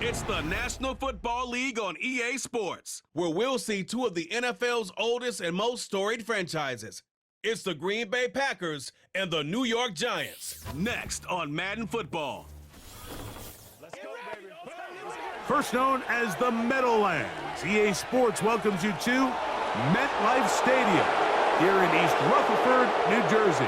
It's the National Football League on EA Sports, where we'll see two of the NFL's oldest and most storied franchises. It's the Green Bay Packers and the New York Giants. Next on Madden Football. First known as the Meadowlands, EA Sports welcomes you to MetLife Stadium here in East Rutherford, New Jersey.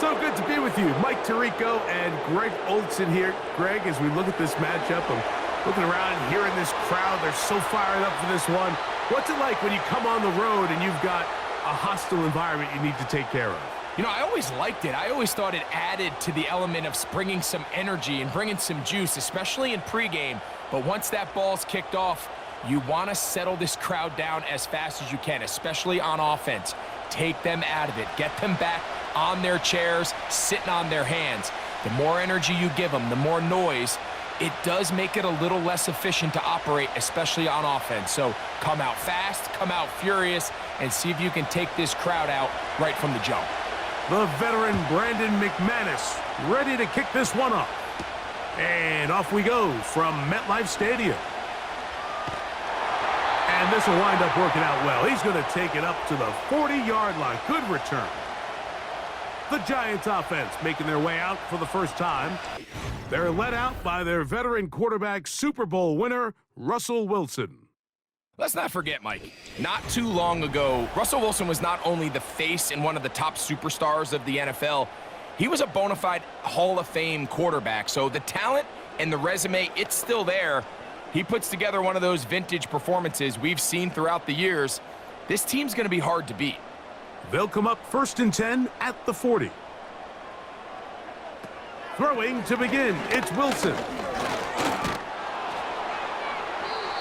So good to be with you. Mike Tirico and Greg Olson here. Greg, as we look at this matchup, I'm looking around, hearing this crowd. They're so fired up for this one. What's it like when you come on the road and you've got a hostile environment you need to take care of? You know, I always liked it. I always thought it added to the element of bringing some energy and bringing some juice, especially in pregame. But once that ball's kicked off, you want to settle this crowd down as fast as you can, especially on offense. Take them out of it. Get them back on their chairs, sitting on their hands. The more energy you give them, the more noise, it does make it a little less efficient to operate, especially on offense. So come out fast, come out furious, and see if you can take this crowd out right from the jump. The veteran Brandon McManus ready to kick this one off. And off we go from MetLife Stadium. And this will wind up working out well. He's going to take it up to the 40-yard line. Good return. The Giants offense making their way out for the first time. They're led out by their veteran quarterback, Super Bowl winner, Russell Wilson. Let's not forget, Mike, not too long ago, Russell Wilson was not only the face and one of the top superstars of the NFL, he was a bona fide Hall of Fame quarterback. So the talent and the resume, it's still there. He puts together one of those vintage performances we've seen throughout the years. This team's going to be hard to beat. They'll come up 1st and 10 at the 40. Throwing to begin, it's Wilson.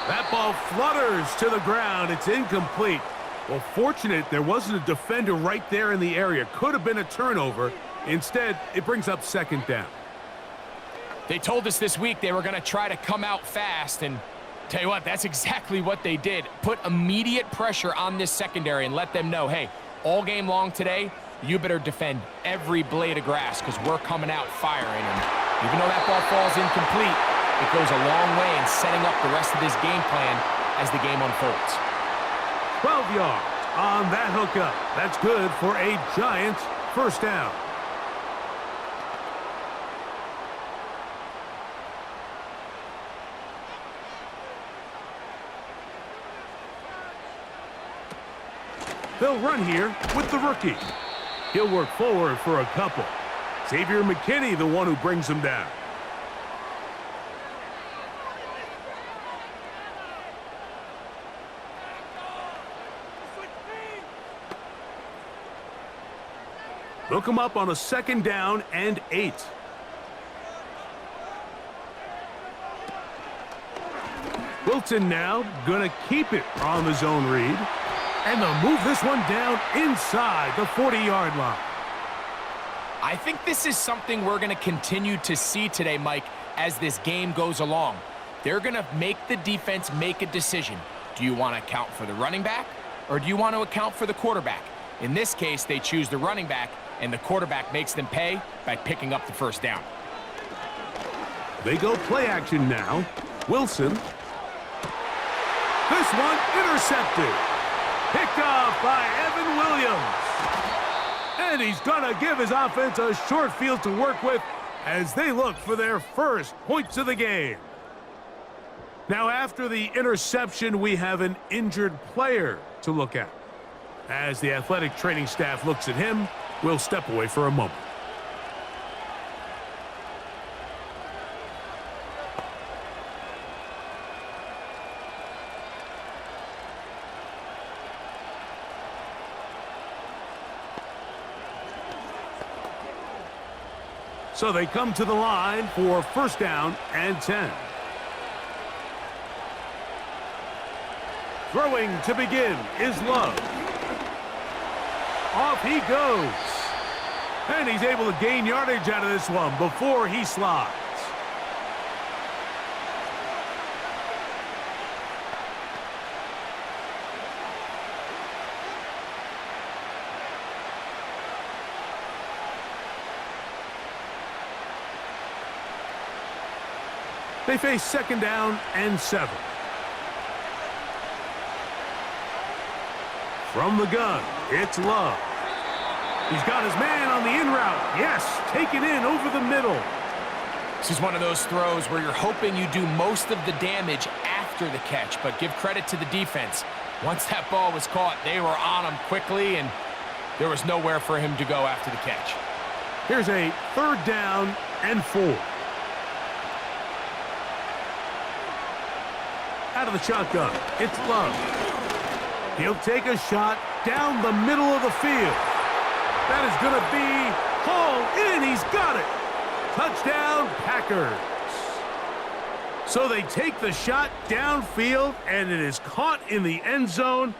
That ball flutters to the ground. It's incomplete. Well, fortunate there wasn't a defender right there in the area. Could have been a turnover. Instead, it brings up 2nd down. They told us this week they were going to try to come out fast, and tell you what, that's exactly what they did. Put immediate pressure on this secondary and let them know, hey, all game long today, you better defend every blade of grass because we're coming out firing. And even though that ball falls incomplete, it goes a long way in setting up the rest of this game plan as the game unfolds. 12 yards on that hookup. That's good for a Giants first down. They'll run here with the rookie. He'll work forward for a couple. Xavier McKinney, the one who brings him down. They'll come up on a 2nd down and 8. Wilson now gonna keep it on the zone read. And they'll move this one down inside the 40-yard line. I think this is something we're going to continue to see today, Mike, as this game goes along. They're going to make the defense make a decision. Do you want to account for the running back, or do you want to account for the quarterback? In this case, they choose the running back, and the quarterback makes them pay by picking up the first down. They go play action now. Wilson. This one intercepted. Picked off by Evan Williams. And he's going to give his offense a short field to work with as they look for their first points of the game. Now, after the interception, we have an injured player to look at. As the athletic training staff looks at him, we'll step away for a moment. So they come to the line for 1st down and 10. Throwing to begin is Love. Off he goes. And he's able to gain yardage out of this one before he slides. They face 2nd down and 7. From the gun, it's Love. He's got his man on the in route. Yes, take it in over the middle. This is one of those throws where you're hoping you do most of the damage after the catch, but give credit to the defense. Once that ball was caught, they were on him quickly, and there was nowhere for him to go after the catch. Here's a 3rd down and 4. Out of the shotgun, it's Love. He'll take a shot down the middle of the field. That is going to be hauled in. He's got it. Touchdown, Packers. So they take the shot downfield, and it is caught in the end zone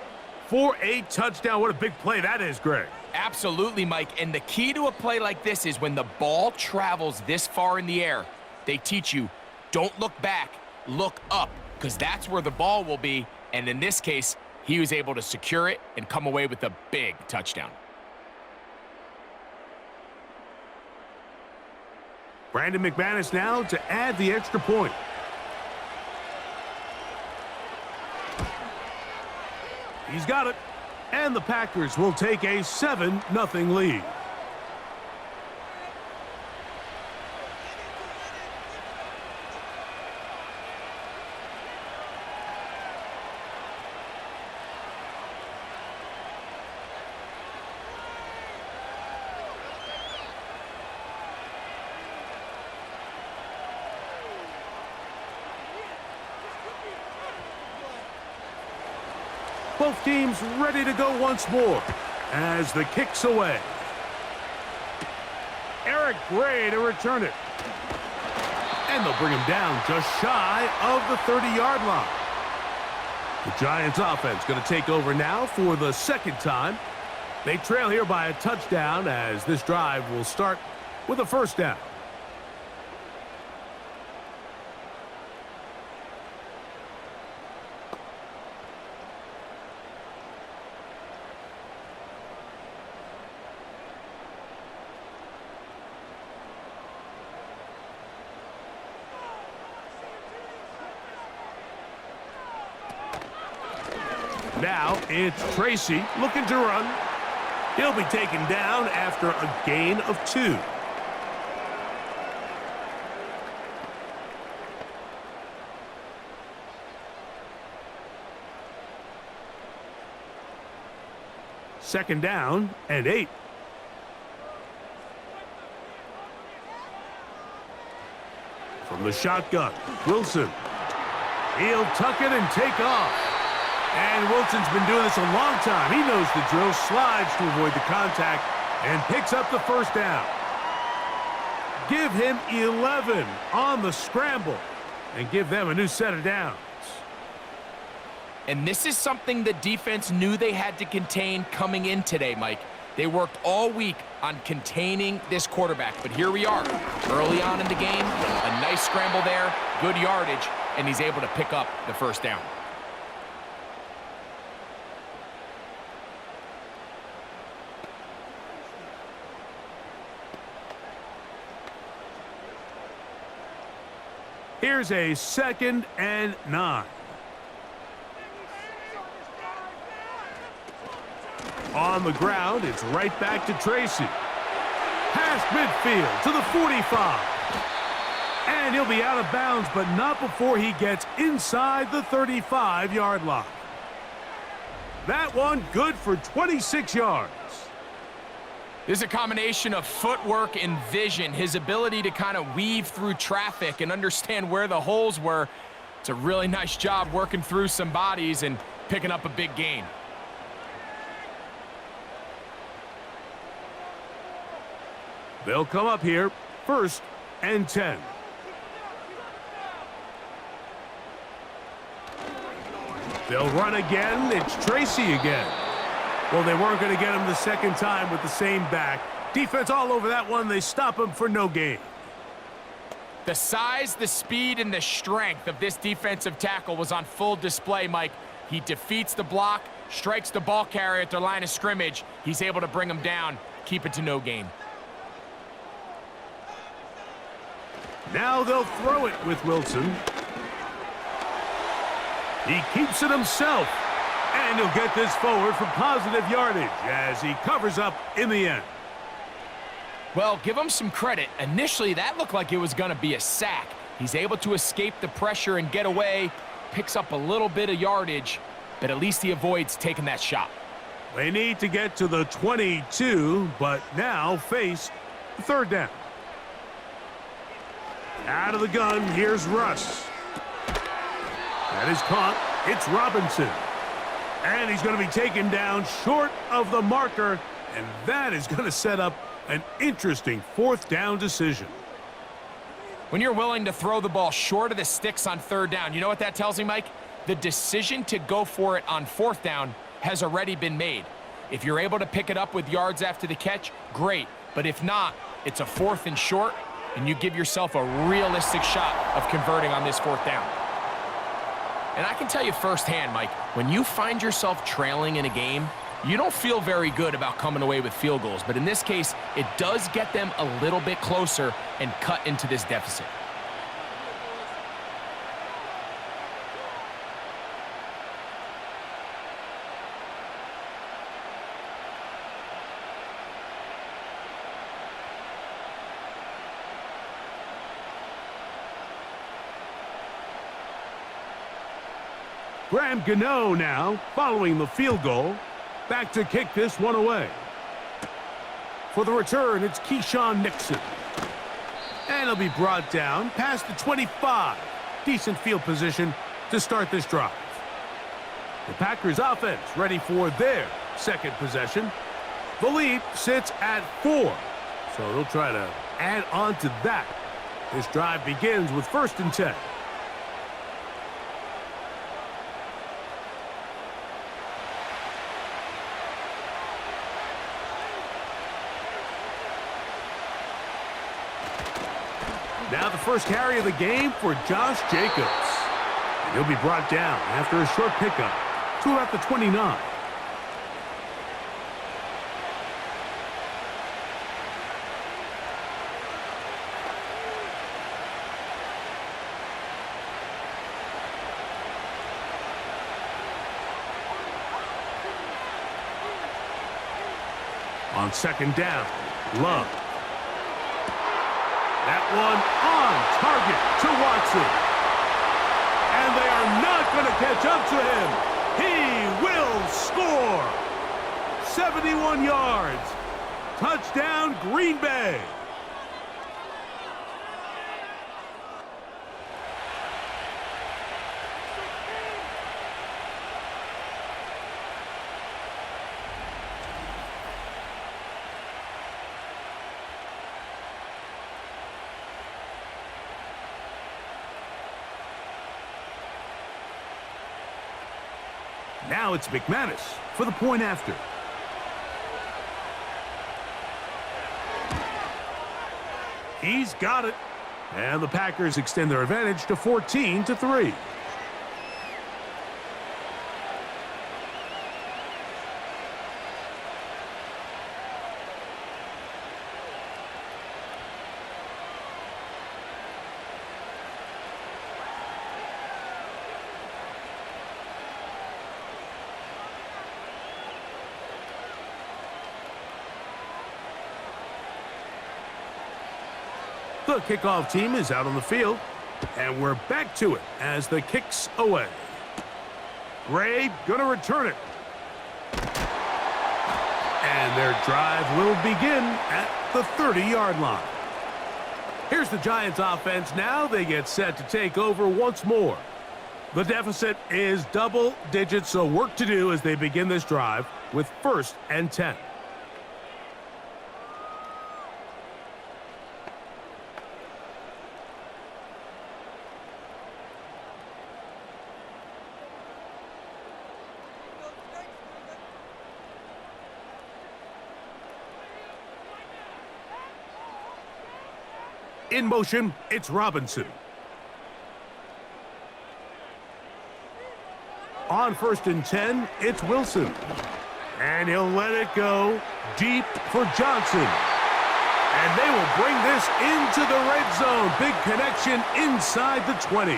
for a touchdown. What a big play that is, Greg. Absolutely, Mike. And the key to a play like this is when the ball travels this far in the air, they teach you, don't look back, look up, because that's where the ball will be. And in this case, he was able to secure it and come away with a big touchdown. Brandon McManus now to add the extra point. He's got it. And the Packers will take a 7-0 lead. Both teams ready to go once more as the kick's away. Eric Gray to return it. And they'll bring him down just shy of the 30-yard line. The Giants offense going to take over now for the 2nd time. They trail here by a touchdown as this drive will start with a 1st down. Now it's Tracy looking to run. He'll be taken down after a gain of 2. Second down and 8. From the shotgun, Wilson. He'll tuck it and take off. And Wilson's been doing this a long time. He knows the drill, slides to avoid the contact, and picks up the 1st down. Give him 11 on the scramble, and give them a new set of downs. And this is something the defense knew they had to contain coming in today, Mike. They worked all week on containing this quarterback, but here we are, early on in the game, a nice scramble there, good yardage, and he's able to pick up the 1st down. Here's a 2nd and 9. On the ground, it's right back to Tracy. Past midfield to the 45. And he'll be out of bounds, but not before he gets inside the 35-yard line. That one good for 26 yards. This is a combination of footwork and vision, his ability to kind of weave through traffic and understand where the holes were. It's a really nice job working through some bodies and picking up a big gain. They'll come up here, 1st and 10. They'll run again. It's Tracy again. Well, they weren't going to get him the 2nd time with the same back. Defense all over that one. They stop him for no gain. The size, the speed, and the strength of this defensive tackle was on full display, Mike. He defeats the block, strikes the ball carrier at their line of scrimmage. He's able to bring him down, keep it to no gain. Now they'll throw it with Wilson. He keeps it himself. And he'll get this forward for positive yardage as he covers up in the end. Well, give him some credit. Initially, that looked like it was going to be a sack. He's able to escape the pressure and get away, picks up a little bit of yardage, but at least he avoids taking that shot. They need to get to the 22, but now face third down. Out of the gun, here's Russ. That is caught. It's Robinson. And he's going to be taken down short of the marker, and that is going to set up an interesting fourth down decision. When you're willing to throw the ball short of the sticks on third down, you know what that tells me, Mike? The decision to go for it on fourth down has already been made. If you're able to pick it up with yards after the catch, great. But if not, it's a 4th and short, and you give yourself a realistic shot of converting on this fourth down. And I can tell you firsthand, Mike, when you find yourself trailing in a game, you don't feel very good about coming away with field goals. But in this case, it does get them a little bit closer and cut into this deficit. Graham Gano now following the field goal. Back to kick this one away. For the return, it's Keyshawn Nixon. And he'll be brought down past the 25. Decent field position to start this drive. The Packers offense ready for their second possession. The lead sits at 4. So they'll try to add on to that. This drive begins with 1st and 10. Now the first carry of the game for Josh Jacobs. And he'll be brought down after a short pickup to about the 29. On 2nd down, Love. That one on target to Watson. And they are not going to catch up to him. He will score. 71 yards. Touchdown, Green Bay. Now it's McManus for the point after. He's got it. And the Packers extend their advantage to 14-3. The kickoff team is out on the field, and we're back to it as the kick's away. Gray gonna return it. And their drive will begin at the 30-yard line. Here's the Giants offense now. They get set to take over once more. The deficit is double digits, so work to do as they begin this drive with 1st and 10. In motion, it's Robinson. On 1st and 10, it's Wilson. And he'll let it go deep for Johnson. And they will bring this into the red zone. Big connection inside the 20.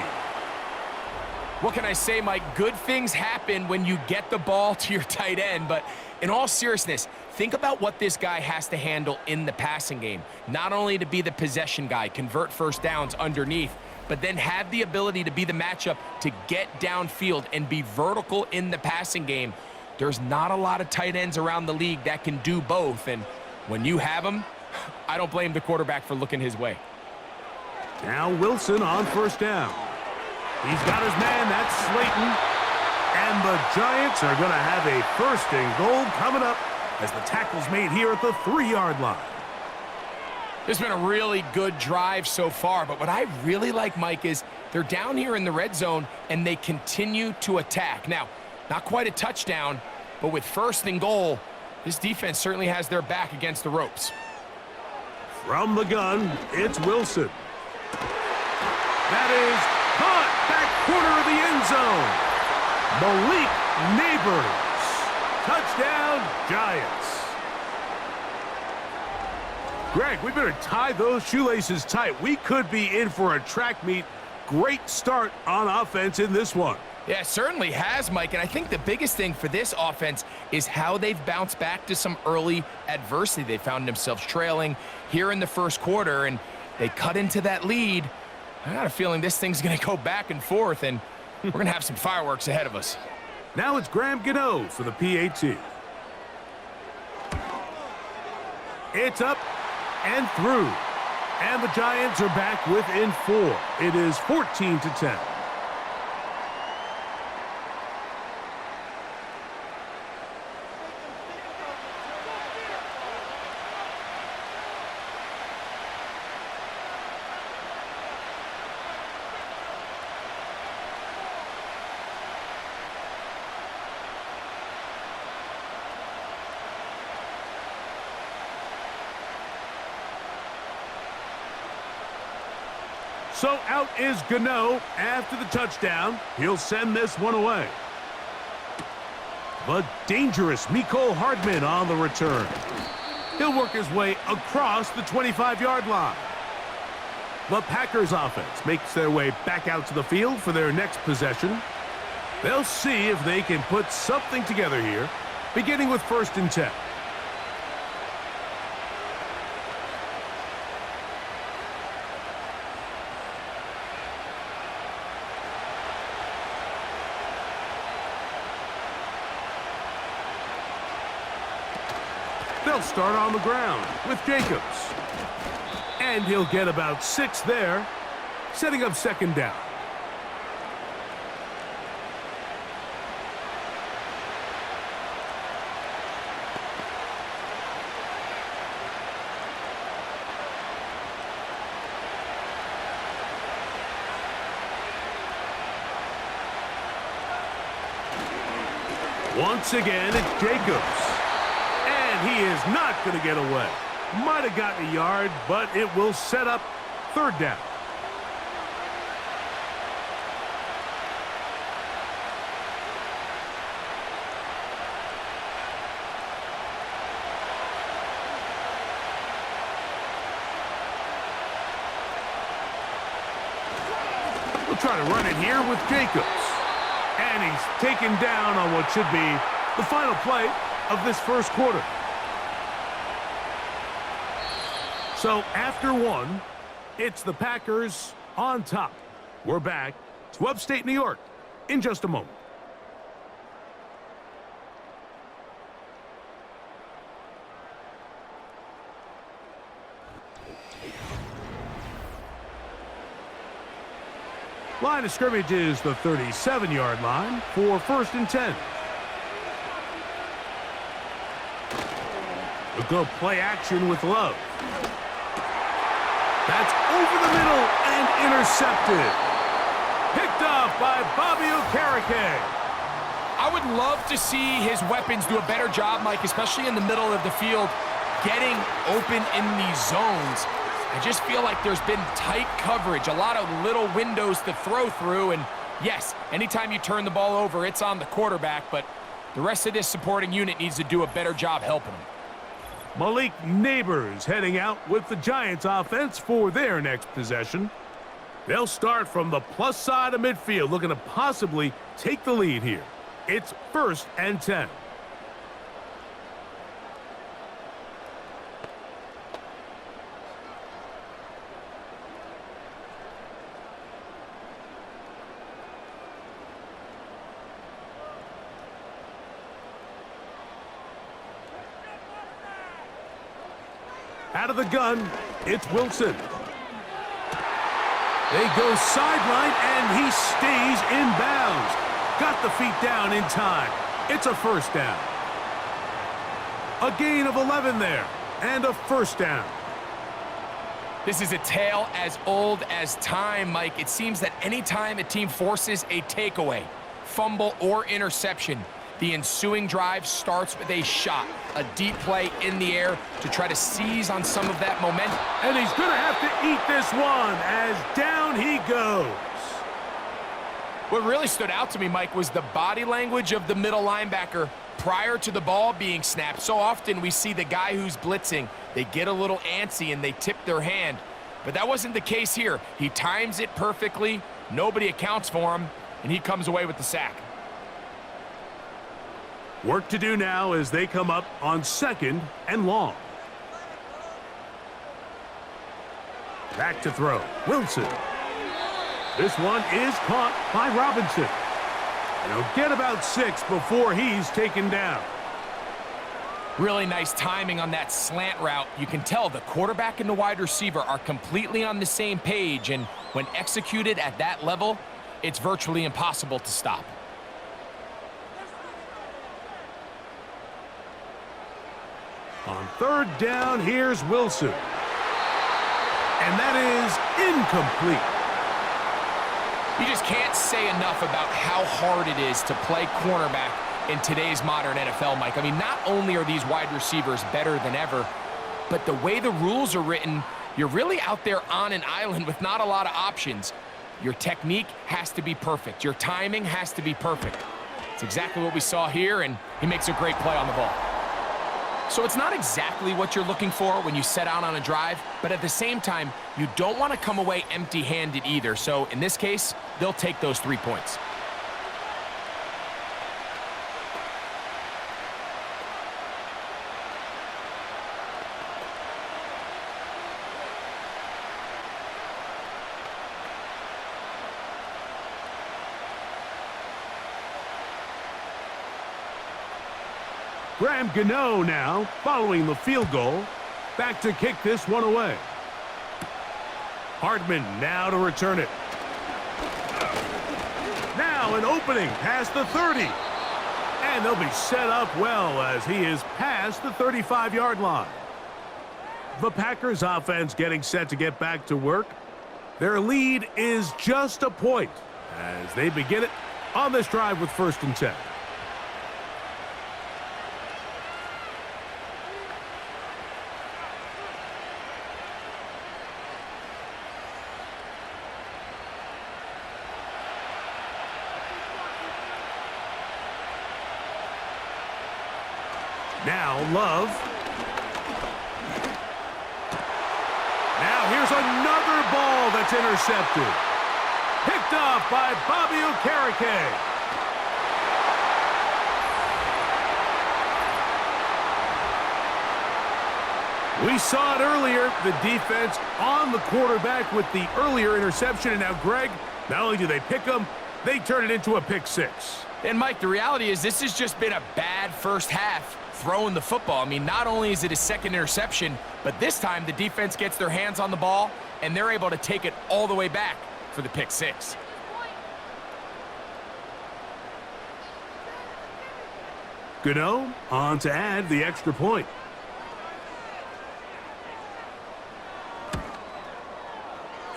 What can I say, Mike? Good things happen when you get the ball to your tight end, but in all seriousness, think about what this guy has to handle in the passing game. Not only to be the possession guy, convert first downs underneath, but then have the ability to be the matchup to get downfield and be vertical in the passing game. There's not a lot of tight ends around the league that can do both, and when you have them, I don't blame the quarterback for looking his way. Now Wilson on first down. He's got his man, that's Slayton. And the Giants are going to have a first and goal coming up as the tackle's made here at the 3-yard line. This has been a really good drive so far, but what I really like, Mike, is they're down here in the red zone and they continue to attack. Now, not quite a touchdown, but with first and goal, this defense certainly has their back against the ropes. From the gun, it's Wilson. That is caught back corner of the end zone. Malik Neighbors. Touchdown, Giants. Greg, we better tie those shoelaces tight. We could be in for a track meet. Great start on offense in this one. Yeah, it certainly has, Mike, and I think the biggest thing for this offense is how they've bounced back to some early adversity. They found themselves trailing here in the first quarter, and they cut into that lead. I got a feeling this thing's going to go back and forth, and we're going to have some fireworks ahead of us. Now it's Graham Gano for the PAT. It's up and through, and the Giants are back within 4. It is 14-10. So out is Gano after the touchdown. He'll send this one away. The dangerous Mecole Hardman on the return. He'll work his way across the 25-yard line. The Packers offense makes their way back out to the field for their next possession. They'll see if they can put something together here, beginning with 1st and 10. They'll start on the ground with Jacobs. And he'll get about 6 there, setting up 2nd down. Once again, it's Jacobs. And he is not going to get away. Might have gotten a yard, but it will set up 3rd down. We'll try to run it here with Jacobs. And he's taken down on what should be the final play of this first quarter. So after 1, it's the Packers on top. We're back to upstate New York in just a moment. Line of scrimmage is the 37-yard line for 1st and 10. We'll go play action with Love. That's over the middle and intercepted. Picked off by Bobby Okereke. I would love to see his weapons do a better job, Mike, especially in the middle of the field, getting open in these zones. I just feel like there's been tight coverage, a lot of little windows to throw through, and yes, anytime you turn the ball over, it's on the quarterback, but the rest of this supporting unit needs to do a better job helping him. Malik Neighbors heading out with the Giants offense for their next possession. They'll start from the plus side of midfield, looking to possibly take the lead here. It's 1st and 10. Out of the gun, it's Wilson. They go sideline, and he stays in bounds. Got the feet down in time. It's a 1st down. A gain of 11 there, and a 1st down. This is a tale as old as time, Mike. It seems that anytime a team forces a takeaway, fumble, or interception, the ensuing drive starts with a shot, a deep play in the air to try to seize on some of that momentum. And he's going to have to eat this one as down he goes. What really stood out to me, Mike, was the body language of the middle linebacker prior to the ball being snapped. So often we see the guy who's blitzing, they get a little antsy and they tip their hand. But that wasn't the case here. He times it perfectly, nobody accounts for him, and he comes away with the sack. Work to do now as they come up on 2nd and long. Back to throw. Wilson. This one is caught by Robinson. And he'll get about 6 before he's taken down. Really nice timing on that slant route. You can tell the quarterback and the wide receiver are completely on the same page, and when executed at that level, it's virtually impossible to stop. On 3rd down, here's Wilson. And that is incomplete. You just can't say enough about how hard it is to play cornerback in today's modern NFL, Mike. I mean, not only are these wide receivers better than ever, but the way the rules are written, you're really out there on an island with not a lot of options. Your technique has to be perfect. Your timing has to be perfect. It's exactly what we saw here, and he makes a great play on the ball. So it's not exactly what you're looking for when you set out on a drive, but at the same time, you don't want to come away empty-handed either. So in this case, they'll take those 3 points. Graham Gano now, following the field goal, back to kick this one away. Hartman now to return it. Now an opening past the 30. And they'll be set up well as he is past the 35-yard line. The Packers offense getting set to get back to work. Their lead is just a point as they begin it on this drive with 1st and 10. Now Love. Now here's another ball that's intercepted. Picked off by Bobby Okereke. We saw it earlier, the defense on the quarterback with the earlier interception, and now Greg, not only do they pick him, they turn it into a pick 6. And Mike, the reality is this has just been a bad first half throwing the football. I mean, not only is it a 2nd interception, but this time the defense gets their hands on the ball and they're able to take it all the way back for the pick 6. Gano on to add the extra point.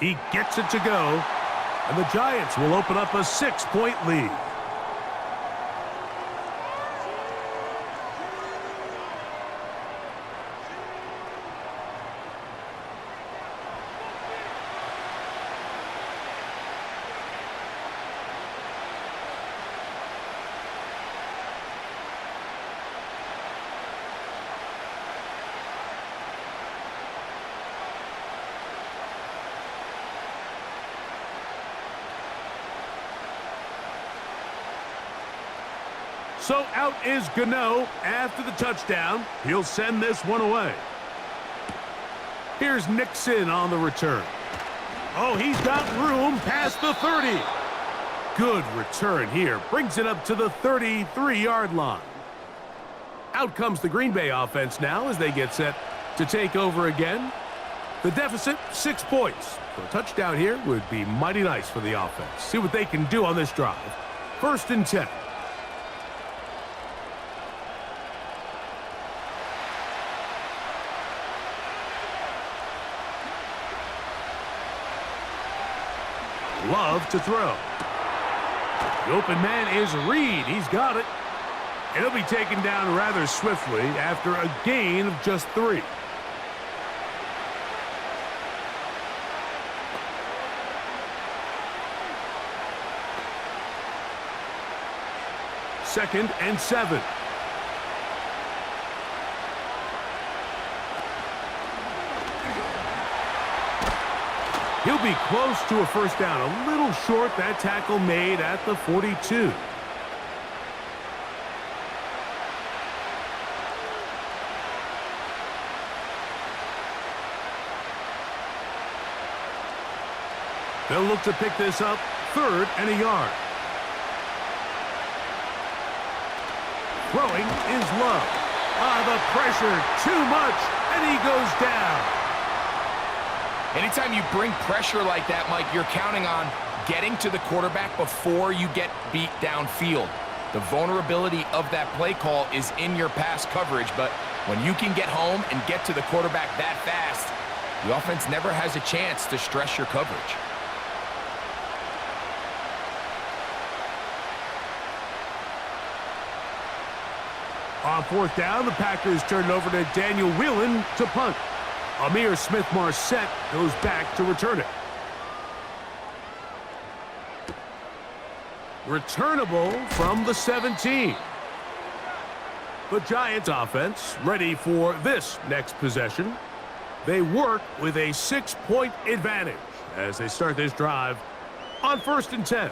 He gets it to go, and the Giants will open up a 6-point lead. So out is Gano after the touchdown. He'll send this one away. Here's Nixon on the return. Oh, he's got room past the 30. Good return here. Brings it up to the 33-yard line. Out comes the Green Bay offense now as they get set to take over again. The deficit, 6 points. So a touchdown here would be mighty nice for the offense. See what they can do on this drive. 1st and 10. Love to throw. The open man is Reed. He's got it. And he'll be taken down rather swiftly after a gain of just 3. Second and 7. He'll be close to a first down. A little short. That tackle made at the 42. They'll look to pick this up. 3rd and a yard. Throwing is Love. The pressure, too much, and he goes down. Anytime you bring pressure like that, Mike, you're counting on getting to the quarterback before you get beat downfield. The vulnerability of that play call is in your pass coverage, but when you can get home and get to the quarterback that fast, the offense never has a chance to stress your coverage. On 4th down, the Packers turn it over to Daniel Whelan to punt. Amir Smith-Marset goes back to return it. Returnable from the 17. The Giants offense ready for this next possession. They work with a 6-point advantage as they start this drive on 1st and 10.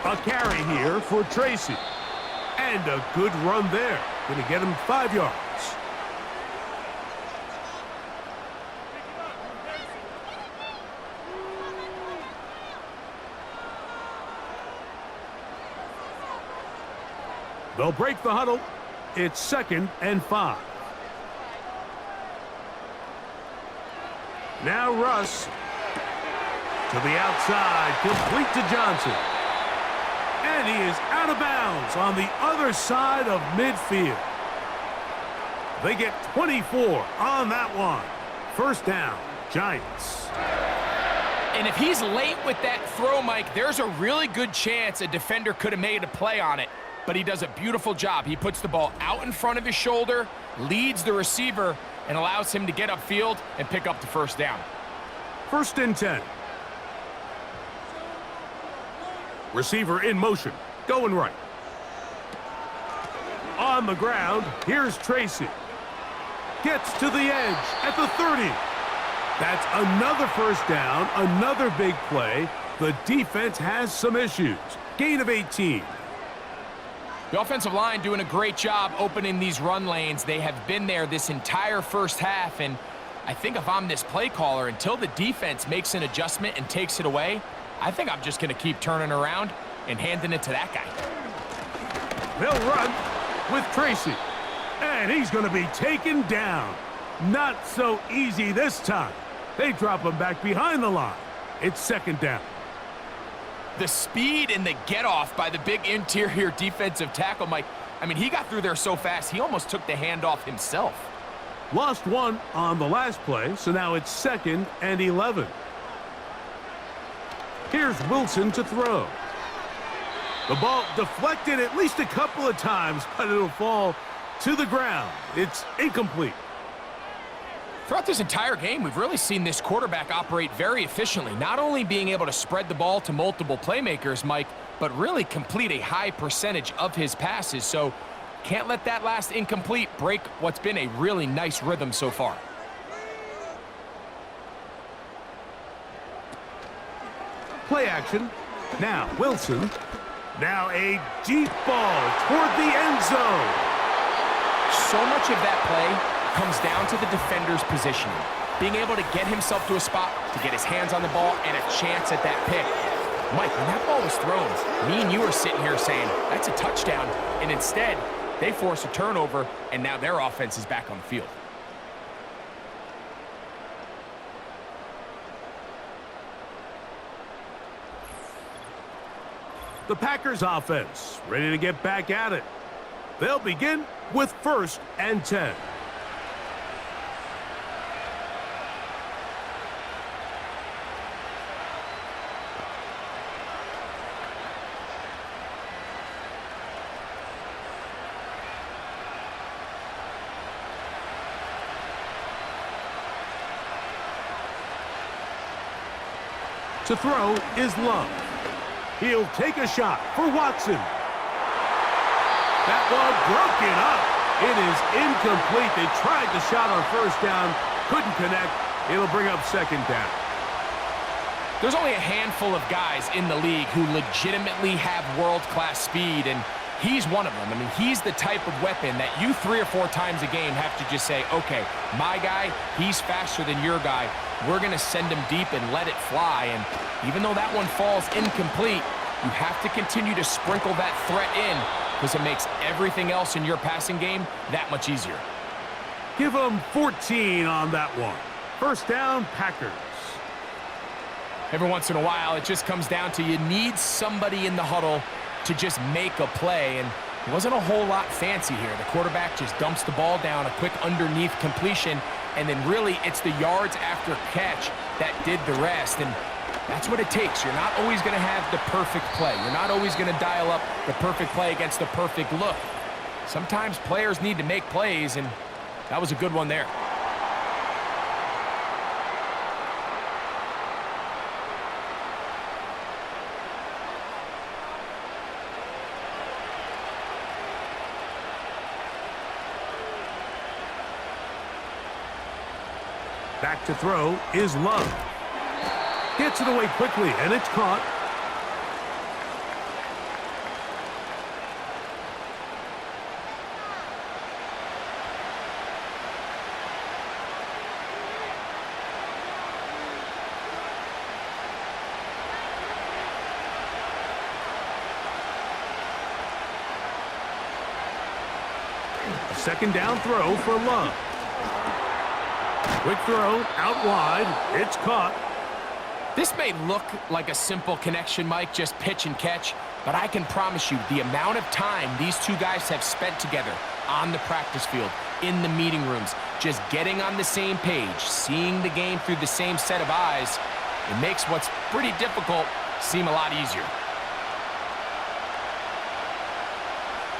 A carry here for Tracy. And a good run there. Going to get him 5 yards. They'll break the huddle. It's 2nd and 5. Now Russ to the outside, complete to Johnson. And he is out of bounds on the other side of midfield. They get 24 on that one. 1st down, Giants. And if he's late with that throw, Mike, there's a really good chance a defender could have made a play on it. But he does a beautiful job. He puts the ball out in front of his shoulder, leads the receiver, and allows him to get upfield and pick up the 1st down. 1st and 10. Receiver in motion, going right. On the ground, here's Tracy. Gets to the edge at the 30. That's another 1st down, another big play. The defense has some issues. Gain of 18. The offensive line doing a great job opening these run lanes. They have been there this entire 1st half, and I think if I'm this play caller, until the defense makes an adjustment and takes it away, I think I'm just going to keep turning around and handing it to that guy. They'll run with Tracy. And he's going to be taken down. Not so easy this time. They drop him back behind the line. It's 2nd down. The speed and the get-off by the big interior defensive tackle, Mike. I mean, he got through there so fast, he almost took the handoff himself. Lost 1 on the last play, so now it's 2nd and 11. Here's Wilson to throw. The ball deflected at least a couple of times, but it'll fall to the ground. It's incomplete. Throughout this entire game, we've really seen this quarterback operate very efficiently, not only being able to spread the ball to multiple playmakers, Mike, but really complete a high percentage of his passes. So can't let that last incomplete break what's been a really nice rhythm so far. Play action. Now Wilson. Now a deep ball toward the end zone. So much of that play comes down to the defender's positioning, being able to get himself to a spot, to get his hands on the ball, and a chance at that pick. Mike, when that ball was thrown, me and you are sitting here saying, that's a touchdown, and instead, they force a turnover, and now their offense is back on the field. The Packers offense ready to get back at it. They'll begin with 1st and 10. To throw is Love. He'll take a shot for Watson. That one broken up. It is incomplete. They tried the shot on 1st down, couldn't connect. It'll bring up 2nd down. There's only a handful of guys in the league who legitimately have world-class speed, and he's one of them. I mean, he's the type of weapon that you 3 or 4 times a game have to just say, okay, my guy, he's faster than your guy. We're going to send him deep and let it fly. And even though that one falls incomplete, you have to continue to sprinkle that threat in because it makes everything else in your passing game that much easier. Give them 14 on that one. 1st down, Packers. Every once in a while, it just comes down to you need somebody in the huddle to just make a play, and it wasn't a whole lot fancy here. The quarterback just dumps the ball down, a quick underneath completion, and then really it's the yards after catch that did the rest, and that's what it takes. You're not always going to have the perfect play. You're not always going to dial up the perfect play against the perfect look. Sometimes players need to make plays, and that was a good one there. Back to throw is Love. Gets it away quickly, and it's caught. A 2nd down throw for Love. Quick throw, out wide, it's caught. This may look like a simple connection, Mike, just pitch and catch, but I can promise you the amount of time these two guys have spent together on the practice field, in the meeting rooms, just getting on the same page, seeing the game through the same set of eyes, it makes what's pretty difficult seem a lot easier.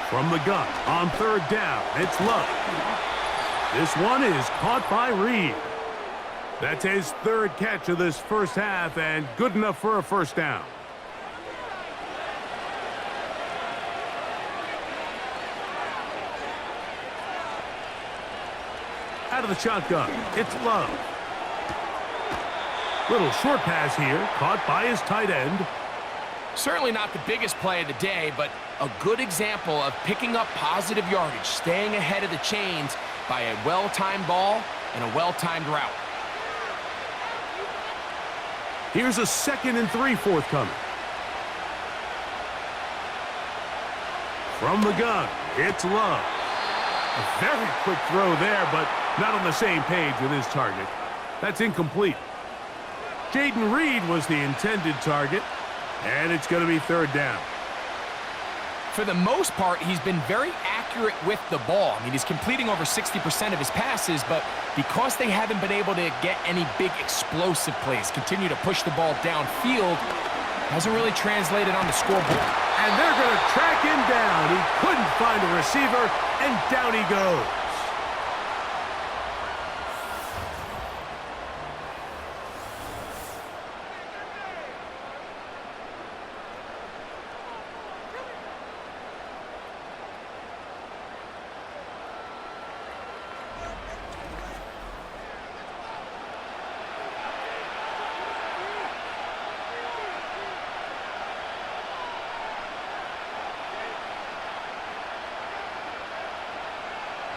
From the gun on 3rd down, it's Love. This one is caught by Reed. That's his 3rd catch of this 1st half and good enough for a 1st down. Out of the shotgun, it's Love. Little short pass here, caught by his tight end. Certainly not the biggest play of the day, but a good example of picking up positive yardage, staying ahead of the chains by a well-timed ball and a well-timed route. Here's a 2nd and 3 forthcoming. From the gun, it's Love. A very quick throw there, but not on the same page with his target. That's incomplete. Jaden Reed was the intended target, and it's going to be 3rd down. For the most part, he's been very accurate with the ball. I mean, he's completing over 60% of his passes, but because they haven't been able to get any big explosive plays, continue to push the ball downfield, hasn't really translated on the scoreboard. And they're going to track him down. He couldn't find a receiver, and down he goes.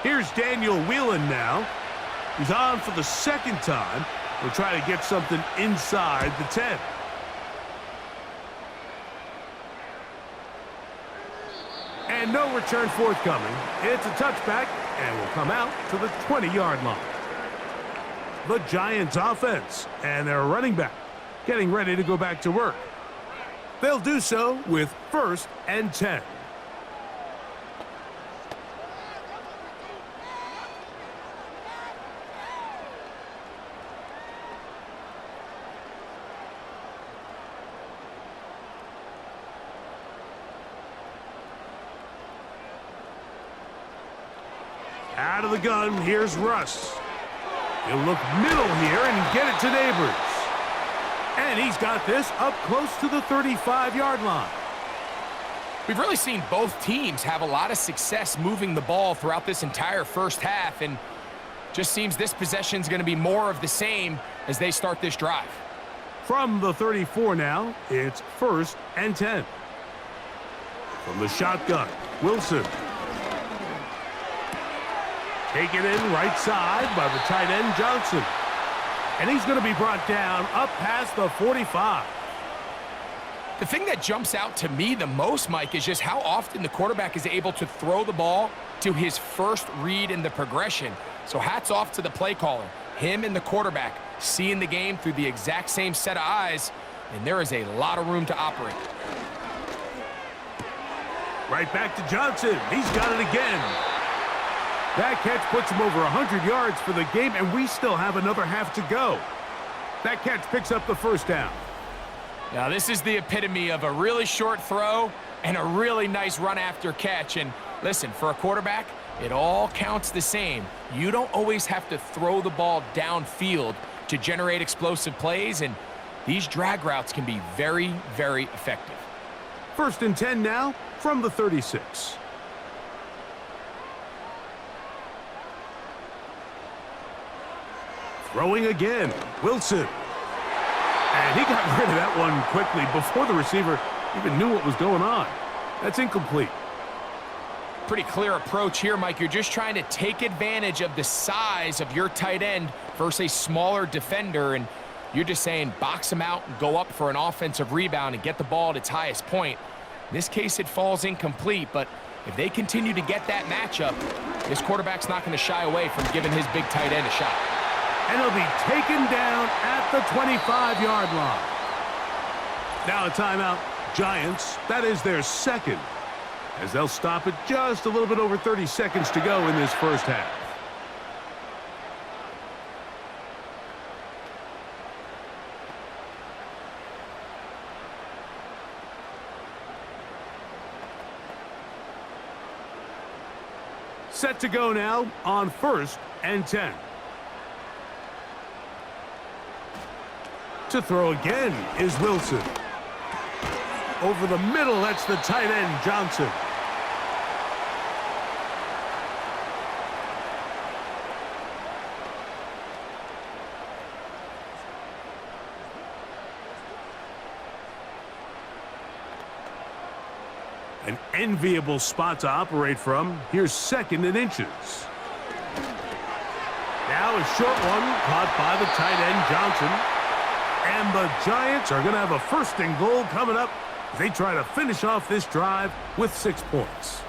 Here's Daniel Whelan now. He's on for the second time. He'll try to get something inside the 10. And no return forthcoming. It's a touchback and will come out to the 20-yard line. The Giants offense and their running back getting ready to go back to work. They'll do so with 1st and 10. Out of the gun, here's Russ. He'll look middle here and get it to Neighbors. And he's got this up close to the 35-yard line. We've really seen both teams have a lot of success moving the ball throughout this entire first half, and just seems this possession's going to be more of the same as they start this drive. From the 34 now, it's 1st and 10. From the shotgun, Wilson. Taken in right side by the tight end, Johnson. And he's going to be brought down up past the 45. The thing that jumps out to me the most, Mike, is just how often the quarterback is able to throw the ball to his first read in the progression. So hats off to the play caller. Him and the quarterback seeing the game through the exact same set of eyes, and there is a lot of room to operate. Right back to Johnson. He's got it again. That catch puts him over 100 yards for the game, and we still have another half to go. That catch picks up the first down. Now, this is the epitome of a really short throw and a really nice run after catch. And listen, for a quarterback, it all counts the same. You don't always have to throw the ball downfield to generate explosive plays, and these drag routes can be very, very effective. 1st and 10 now from the 36. Throwing again, Wilson. And he got rid of that one quickly before the receiver even knew what was going on. That's incomplete. Pretty clear approach here, Mike. You're just trying to take advantage of the size of your tight end versus a smaller defender, and you're just saying box him out and go up for an offensive rebound and get the ball at its highest point. In this case, it falls incomplete, but if they continue to get that matchup, this quarterback's not going to shy away from giving his big tight end a shot. And he'll be taken down at the 25-yard line. Now a timeout, Giants. That is their second, as they'll stop it just a little bit over 30 seconds to go in this first half. Set to go now on 1st and 10. To throw again is Wilson. Over the middle, that's the tight end, Johnson. An enviable spot to operate from. Here's 2nd and inches. Now a short one caught by the tight end, Johnson. And the Giants are going to have a 1st and goal coming up as they try to finish off this drive with 6 points.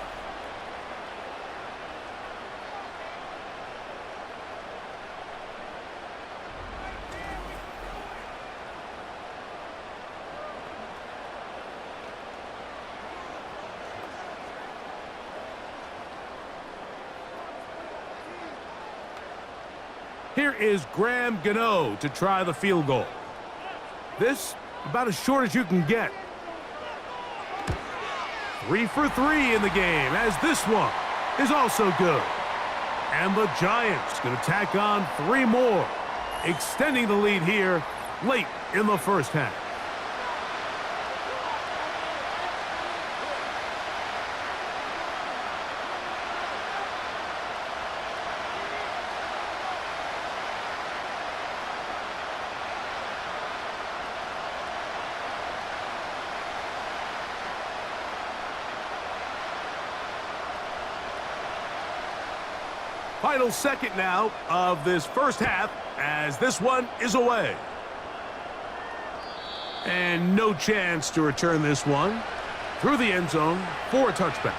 Here is Graham Gano to try the field goal. This, about as short as you can get. 3 for 3 in the game, as this one is also good. And the Giants going to tack on 3 more, extending the lead here late in the first half. Final second now of this first half as this one is away. And no chance to return this one through the end zone for a touchback.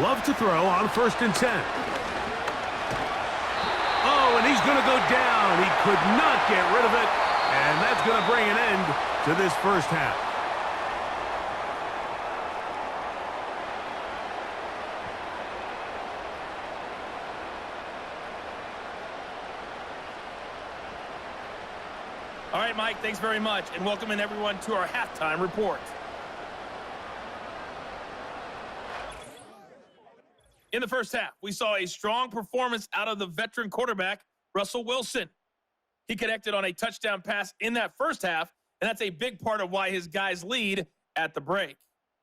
Love to throw on 1st and 10. Oh, and he's going to go down. He could not get rid of it. And that's going to bring an end to this first half. All right, Mike, thanks very much. And welcoming everyone to our halftime report. In the first half, we saw a strong performance out of the veteran quarterback, Russell Wilson. He connected on a touchdown pass in that first half, and that's a big part of why his guys lead at the break.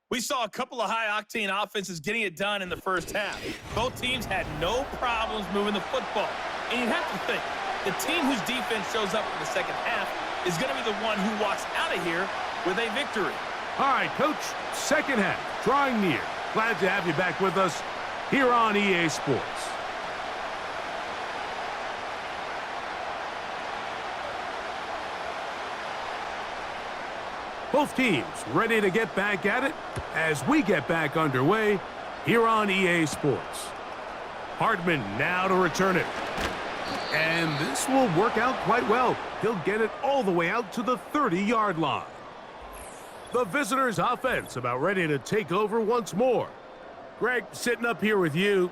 We saw a couple of high-octane offenses getting it done in the first half. Both teams had no problems moving the football. And you have to think, the team whose defense shows up in the second half is going to be the one who walks out of here with a victory. All right, Coach, second half, drawing near. Glad to have you back with us here on EA Sports. Both teams ready to get back at it as we get back underway here on EA Sports. Hardman now to return it. And this will work out quite well. He'll get it all the way out to the 30-yard line. The visitors' offense about ready to take over once more. Greg, sitting up here with you,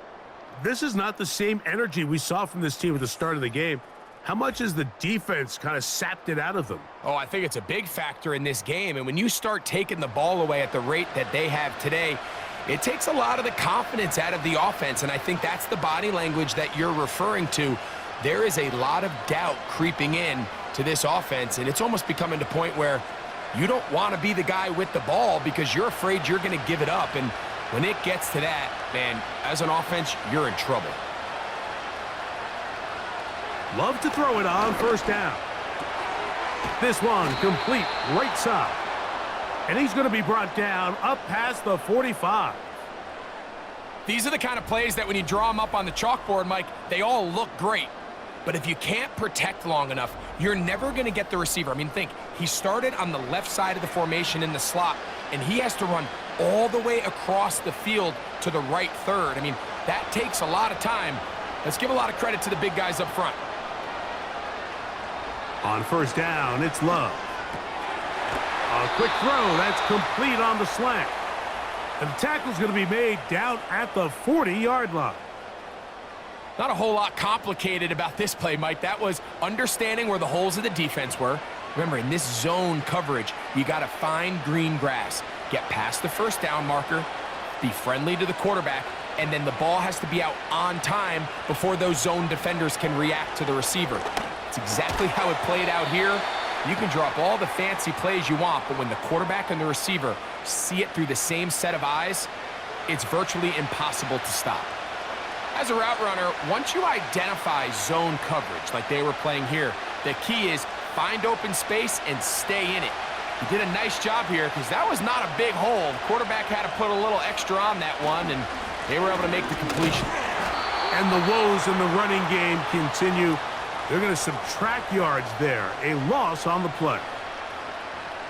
this is not the same energy we saw from this team at the start of the game. How much has the defense kind of sapped it out of them? Oh, I think it's a big factor in this game. And when you start taking the ball away at the rate that they have today, it takes a lot of the confidence out of the offense. And I think that's the body language that you're referring to. There is a lot of doubt creeping in to this offense. And it's almost becoming to the point where you don't want to be the guy with the ball because you're afraid you're going to give it up. And when it gets to that, man, as an offense, you're in trouble. Love to throw it on 1st down. This one complete right side. And he's going to be brought down up past the 45. These are the kind of plays that when you draw them up on the chalkboard, Mike, they all look great. But if you can't protect long enough, you're never going to get the receiver. I mean, think, he started on the left side of the formation in the slot, and he has to run all the way across the field to the right third. I mean, that takes a lot of time. Let's give a lot of credit to the big guys up front. On 1st down, it's Love. A quick throw, that's complete on the slant. And the tackle's going to be made down at the 40-yard line. Not a whole lot complicated about this play, Mike. That was understanding where the holes of the defense were. Remember, in this zone coverage, you got to find green grass. Get past the 1st down marker, be friendly to the quarterback, and then the ball has to be out on time before those zone defenders can react to the receiver. It's exactly how it played out here. You can drop all the fancy plays you want, but when the quarterback and the receiver see it through the same set of eyes, it's virtually impossible to stop. As a route runner, once you identify zone coverage like they were playing here, the key is find open space and stay in it. He did a nice job here because that was not a big hole. The quarterback had to put a little extra on that one, and they were able to make the completion. And the woes in the running game continue. They're going to subtract yards there. A loss on the play.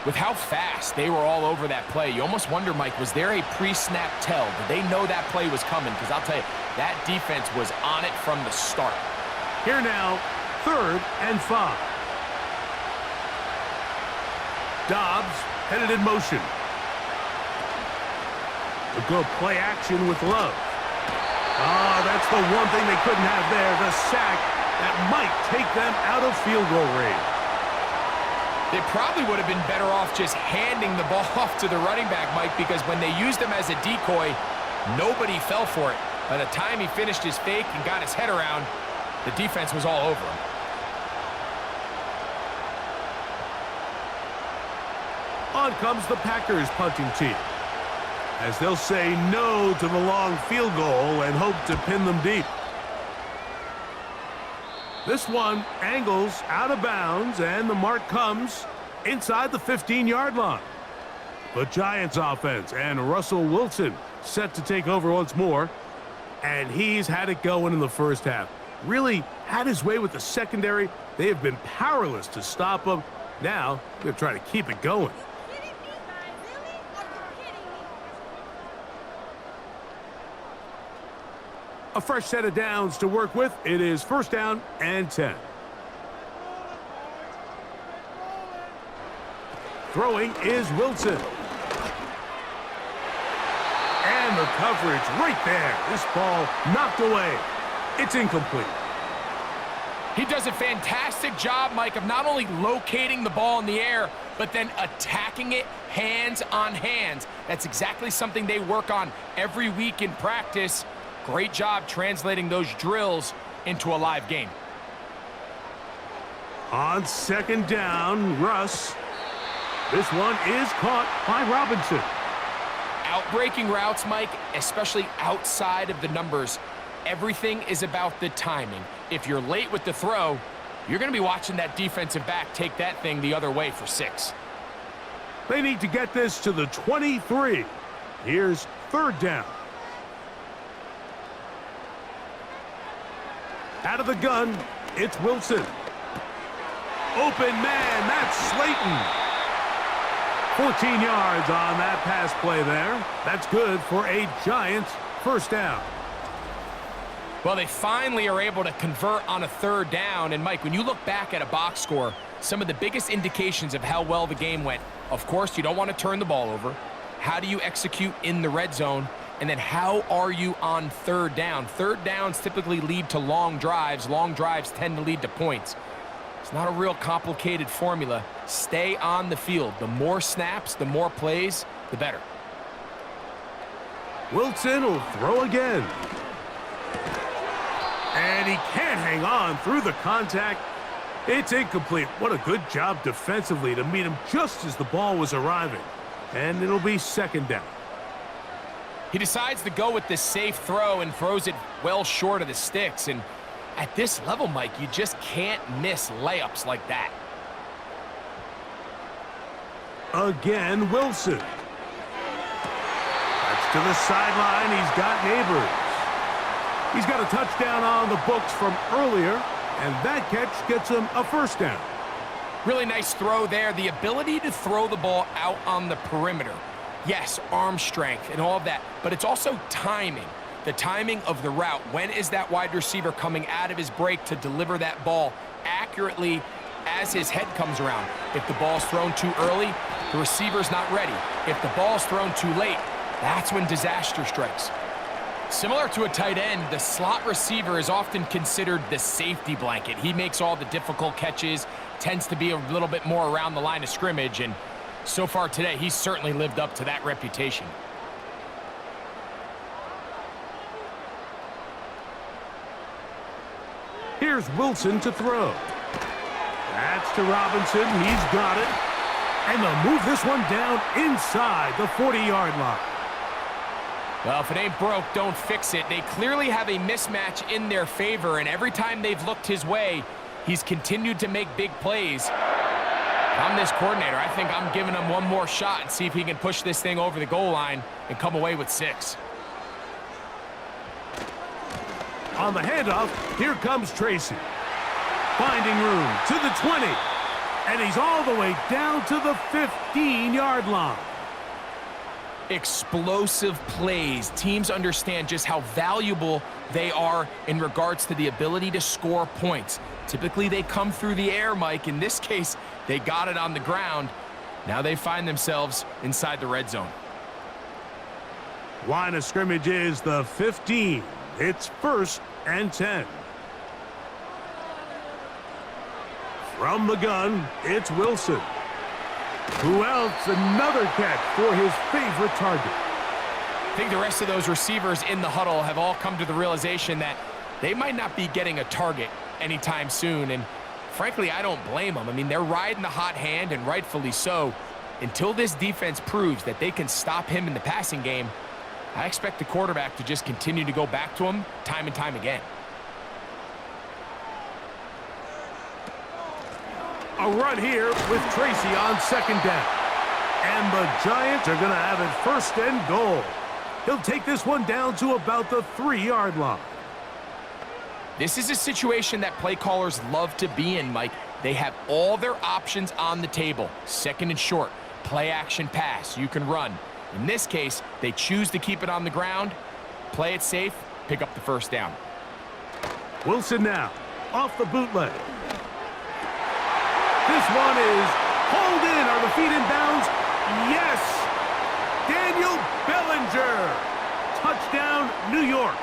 With how fast they were all over that play, you almost wonder, Mike, was there a pre-snap tell? Did they know that play was coming? Because I'll tell you, that defense was on it from the start. Here now, 3rd and 5. Dobbs headed in motion. We'll go play action with Love. Ah, that's the one thing they couldn't have there, the sack that might take them out of field goal range. They probably would have been better off just handing the ball off to the running back, Mike, because when they used him as a decoy, nobody fell for it. By the time he finished his fake and got his head around, the defense was all over him. On comes the Packers punting team. as they'll say no to the long field goal and hope to pin them deep. This one angles out of bounds, and the mark comes inside the 15-yard line. The Giants offense and Russell Wilson set to take over once more, and he's had it going in the first half. Really had his way with the secondary. They have been powerless to stop him. Now they're trying to keep it going. A fresh set of downs to work with. It is first down and 10. Throwing is Wilson. And the coverage right there. This ball knocked away. It's incomplete. He does a fantastic job, Mike, of not only locating the ball in the air, but then attacking it hands on hands. That's exactly something they work on every week in practice. Great job translating those drills into a live game. On second down, Russ. This one is caught by Robinson. Outbreaking routes, Mike, especially outside of the numbers, everything is about the timing. If you're late with the throw, you're going to be watching that defensive back take that thing the other way for 6. They need to get this to the 23. Here's third down. Out of the gun, it's Wilson. Open man, that's Slayton. 14 yards on that pass play there. That's good for a Giants first down. Well, they finally are able to convert on a third down. And, Mike, when you look back at a box score, some of the biggest indications of how well the game went, of course, you don't want to turn the ball over. How do you execute in the red zone? And then how are you on third down? Third downs typically lead to long drives. Long drives tend to lead to points. It's not a real complicated formula. Stay on the field. The more snaps, the more plays, the better. Wilson will throw again. And he can't hang on through the contact. It's incomplete. What a good job defensively to meet him just as the ball was arriving. And it'll be second down. He decides to go with this safe throw and throws it well short of the sticks. And at this level, Mike, you just can't miss layups like that. Again, Wilson. That's to the sideline. He's got Neighbors. He's got a touchdown on the books from earlier, and that catch gets him a first down. Really nice throw there. The ability to throw the ball out on the perimeter. Yes, arm strength and all of that, but it's also timing. The timing of the route. When is that wide receiver coming out of his break to deliver that ball accurately as his head comes around? If the ball's thrown too early, the receiver's not ready. If the ball's thrown too late, that's when disaster strikes. Similar to a tight end, the slot receiver is often considered the safety blanket. He makes all the difficult catches, tends to be a little bit more around the line of scrimmage, and so far today, he's certainly lived up to that reputation. Here's Wilson to throw. That's to Robinson. He's got it. And they'll move this one down inside the 40-yard line. Well, if it ain't broke, don't fix it. They clearly have a mismatch in their favor, and every time they've looked his way, he's continued to make big plays. I'm this coordinator. I think I'm giving him one more shot and see if he can push this thing over the goal line and come away with 6. On the handoff, here comes Tracy. Finding room to the 20. And he's all the way down to the 15-yard line. Explosive plays. Teams understand just how valuable they are in regards to the ability to score points. Typically, they come through the air, Mike. In this case, they got it on the ground. Now they find themselves inside the red zone. Line of scrimmage is the 15. It's first and 10. From the gun, it's Wilson. Who else? Another catch for his favorite target. I think the rest of those receivers in the huddle have all come to the realization that they might not be getting a target anytime soon, and frankly, I don't blame them. I mean, they're riding the hot hand, and rightfully so. until this defense proves that they can stop him in the passing game, I expect the quarterback to just continue to go back to him time and time again. A run here with Tracy on second down. And the Giants are going to have it first and goal. He'll take this one down to about the 3-yard line. This is a situation that play callers love to be in, Mike. They have all their options on the table. Second and short, play action pass, you can run. In this case, they choose to keep it on the ground, play it safe, pick up the first down. Wilson now, off the bootleg. This one is hauled in. Are the feet in bounds? Yes! Daniel Bellinger. Touchdown, New York.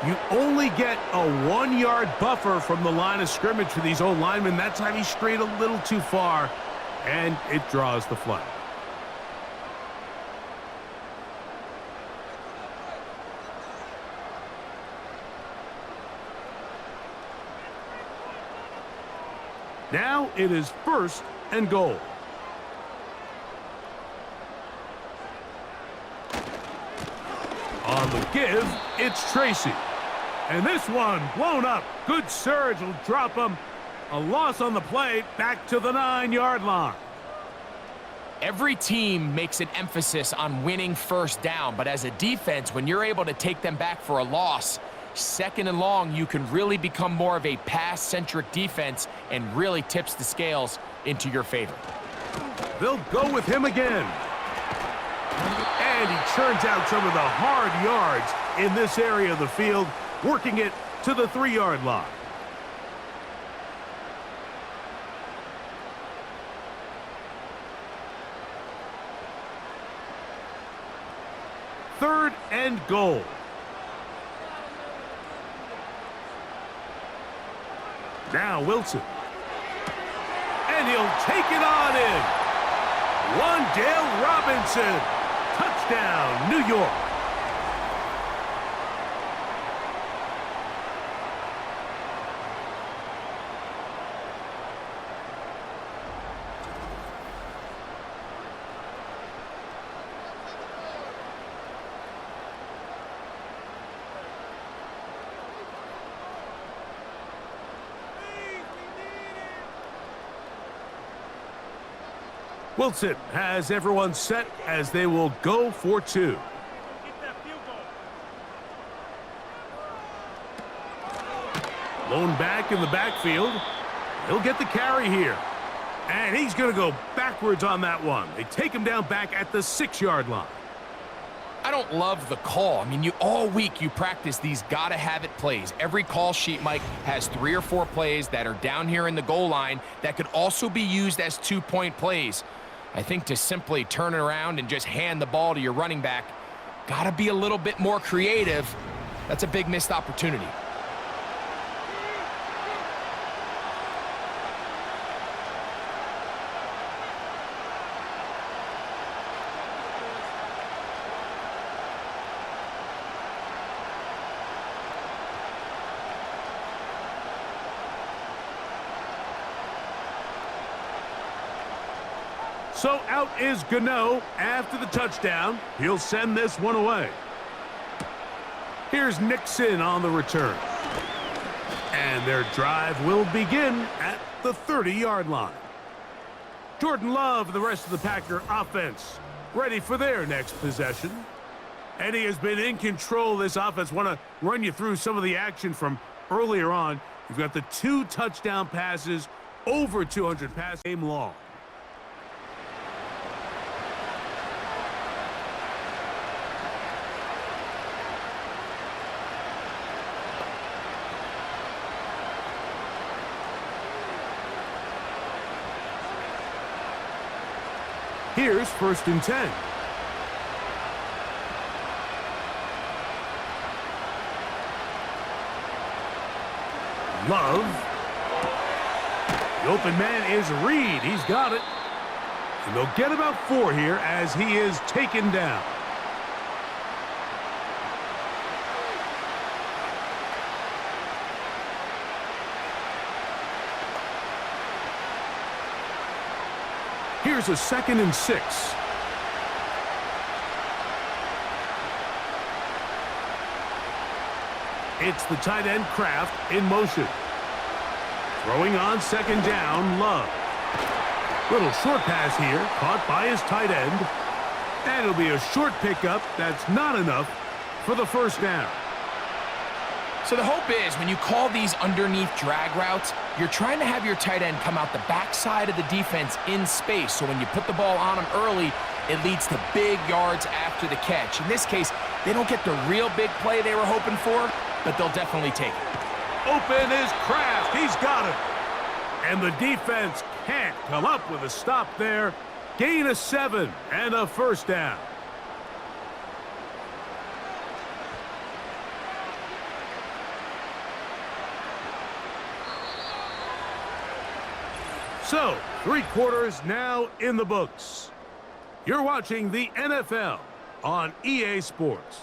You only get a 1-yard buffer from the line of scrimmage for these old linemen. That time he strayed a little too far, and it draws the flag. Now it is first and goal. On the give, it's Tracy. And this one blown up. Good surge will drop him. A loss on the play, back to the 9-yard line. Every team makes an emphasis on winning first down, but as a defense, when you're able to take them back for a loss, second and long, you can really become more of a pass-centric defense and really tips the scales into your favor. They'll go with him again. And he churns out some of the hard yards in this area of the field, working it to the 3-yard line. Third and goal. Now Wilson. And he'll take it on in. Wandale Robinson. Touchdown, New York. Wilson has everyone set as they will go for 2. Lone back in the backfield. He'll get the carry here. And he's going to go backwards on that one. They take him down back at the 6-yard line. I don't love the call. I mean, all week you practice these gotta-have-it plays. Every call sheet, Mike, has 3 or 4 plays that are down here in the goal line that could also be used as 2-point plays. I think to simply turn it around and just hand the ball to your running back, gotta be a little bit more creative. That's a big missed opportunity. So out is Gano after the touchdown. He'll send this one away. Here's Nixon on the return. And their drive will begin at the 30-yard line. Jordan Love and the rest of the Packer offense ready for their next possession. And he has been in control of this offense. Want to run you through some of the action from earlier on. You've got the 2 touchdown passes, over 200 pass game long. Here's first and 10. Love. The open man is Reed. He's got it. And they'll get about 4 here as he is taken down. Here's a 2nd and 6. It's the tight end Kraft in motion. Throwing on 2nd down, Love. Little short pass here, caught by his tight end. And it'll be a short pickup. That's not enough for the 1st down. So the hope is when you call these underneath drag routes, you're trying to have your tight end come out the backside of the defense in space. So when you put the ball on him early, it leads to big yards after the catch. In this case, they don't get the real big play they were hoping for, but they'll definitely take it. Open is Kraft. He's got him. And the defense can't come up with a stop there. Gain of 7 and a 1st down. So, 3 quarters now in the books. You're watching the NFL on EA Sports.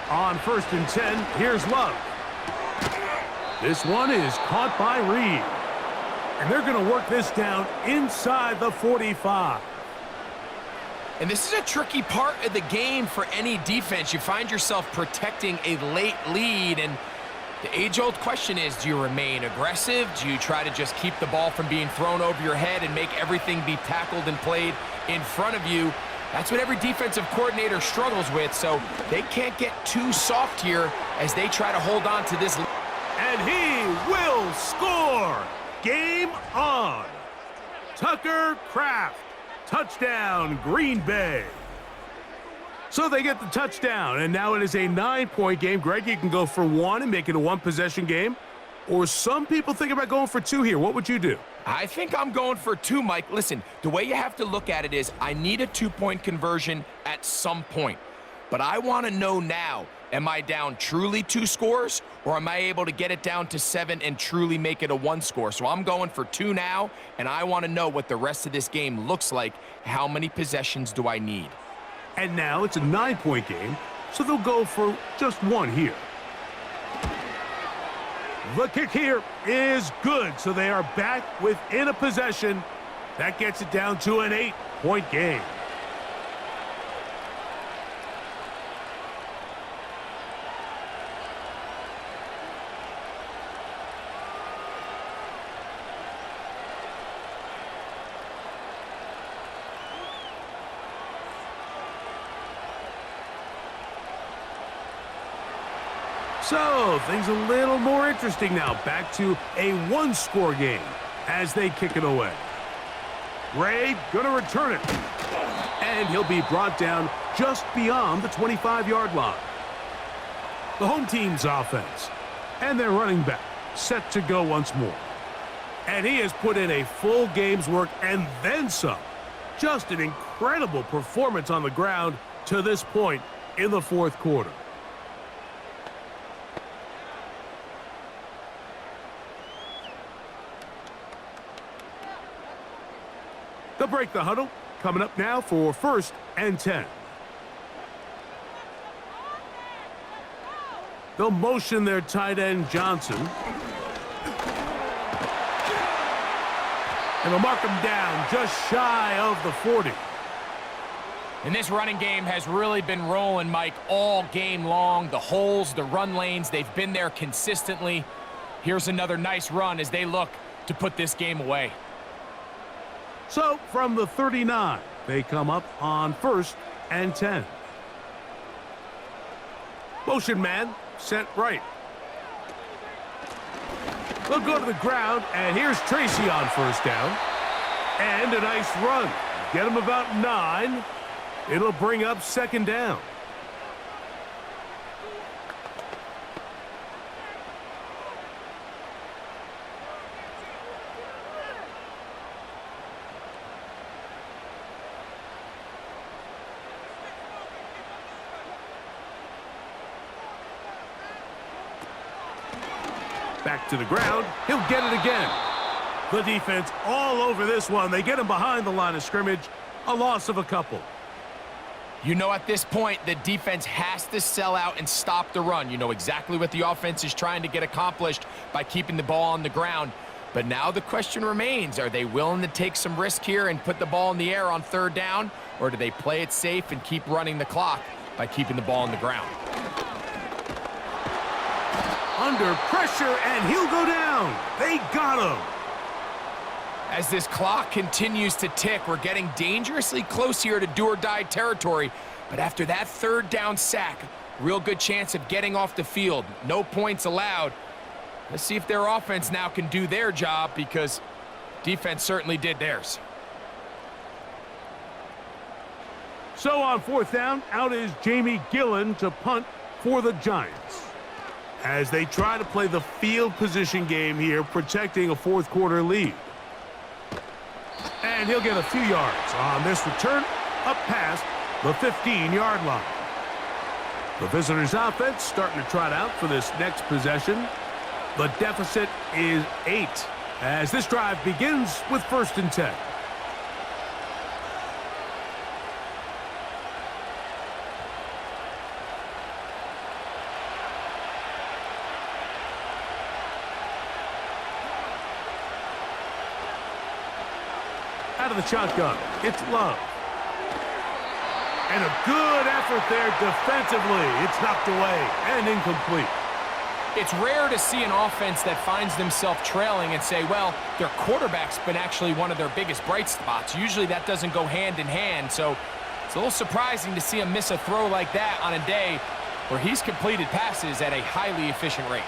On 1st and 10, here's Love. This one is caught by Reed. And they're going to work this down inside the 45. And this is a tricky part of the game for any defense. You find yourself protecting a late lead, and the age-old question is, do you remain aggressive? Do you try to just keep the ball from being thrown over your head and make everything be tackled and played in front of you? That's what every defensive coordinator struggles with, so they can't get too soft here as they try to hold on to this. And he will score! Game on! Tucker Kraft. Touchdown, Green Bay. So they get the touchdown, and now it is a 9-point game. Greg, you can go for 1 and make it a 1-possession game. Or some people think about going for 2 here. What would you do? I think I'm going for 2, Mike. Listen, the way you have to look at it is I need a 2-point conversion at some point. But I want to know now, am I down truly 2 scores, or am I able to get it down to 7 and truly make it a 1 score? So I'm going for 2 now, and I want to know what the rest of this game looks like. How many possessions do I need? And now it's a 9-point game, so they'll go for just 1 here. The kick here is good, so they are back within a possession. That gets it down to an 8-point game. So, things a little more interesting now. Back to a 1-score game as they kick it away. Ray gonna return it. And he'll be brought down just beyond the 25-yard line. The home team's offense. And their running back set to go once more. And he has put in a full game's work and then some. Just an incredible performance on the ground to this point in the 4th quarter. They'll break the huddle. Coming up now for 1st and 10. They'll motion their tight end Johnson. And they'll mark him down just shy of the 40. And this running game has really been rolling, Mike, all game long. The holes, the run lanes, they've been there consistently. Here's another nice run as they look to put this game away. So, from the 39, they come up on 1st and 10. Motion man, set right. They'll go to the ground, and here's Tracy on 1st down. And a nice run. Get him about 9. It'll bring up 2nd down. Back to the ground. He'll get it again. The defense all over this one. They get him behind the line of scrimmage. A loss of a couple. You know, at this point, the defense has to sell out and stop the run. You know exactly what the offense is trying to get accomplished by keeping the ball on the ground. But now the question remains, are they willing to take some risk here and put the ball in the air on third down? Or do they play it safe and keep running the clock by keeping the ball on the ground? Under pressure, and he'll go down. They got him. As this clock continues to tick, we're getting dangerously close here to do-or-die territory. But after that third down sack, real good chance of getting off the field. No points allowed. Let's see if their offense now can do their job, because defense certainly did theirs. So on fourth down, out is Jamie Gillen to punt for the Giants, as they try to play the field position game here, protecting a fourth quarter lead. And he'll get a few yards on this return up past the 15-yard line. The visitors' offense starting to trot out for this next possession. The deficit is 8 as this drive begins with 1st and 10. Out of the shotgun, it's Love. And a good effort there defensively. It's knocked away and incomplete. It's rare to see an offense that finds themselves trailing and say, well, their quarterback's been actually one of their biggest bright spots. Usually that doesn't go hand in hand, so it's a little surprising to see him miss a throw like that on a day where he's completed passes at a highly efficient rate.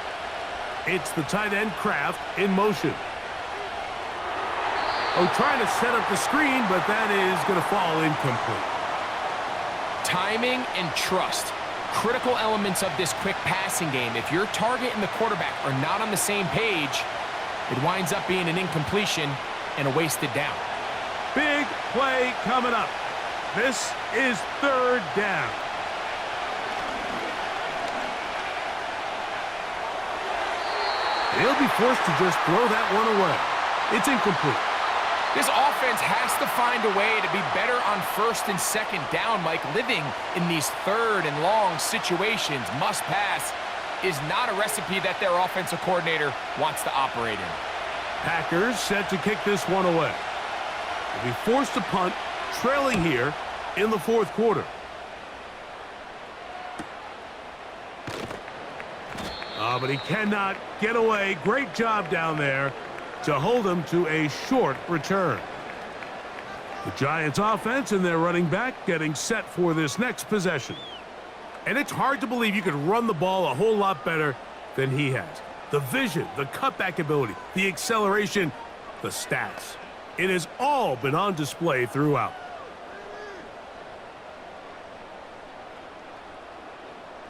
It's the tight end Kraft in motion. Oh, trying to set up the screen, but that is going to fall incomplete. Timing and trust. Critical elements of this quick passing game. If your target and the quarterback are not on the same page, it winds up being an incompletion and a wasted down. Big play coming up. This is 3rd down. He'll be forced to just throw that one away. It's incomplete. This offense has to find a way to be better on 1st and 2nd down, Mike. Living in these 3rd and long situations, must pass, is not a recipe that their offensive coordinator wants to operate in. Packers set to kick this one away. They'll be forced to punt, trailing here in the 4th quarter. But he cannot get away. Great job down there to hold him to a short return. The Giants offense and their running back getting set for this next possession. And it's hard to believe you could run the ball a whole lot better than he has. The vision, the cutback ability, the acceleration, the stats. It has all been on display throughout.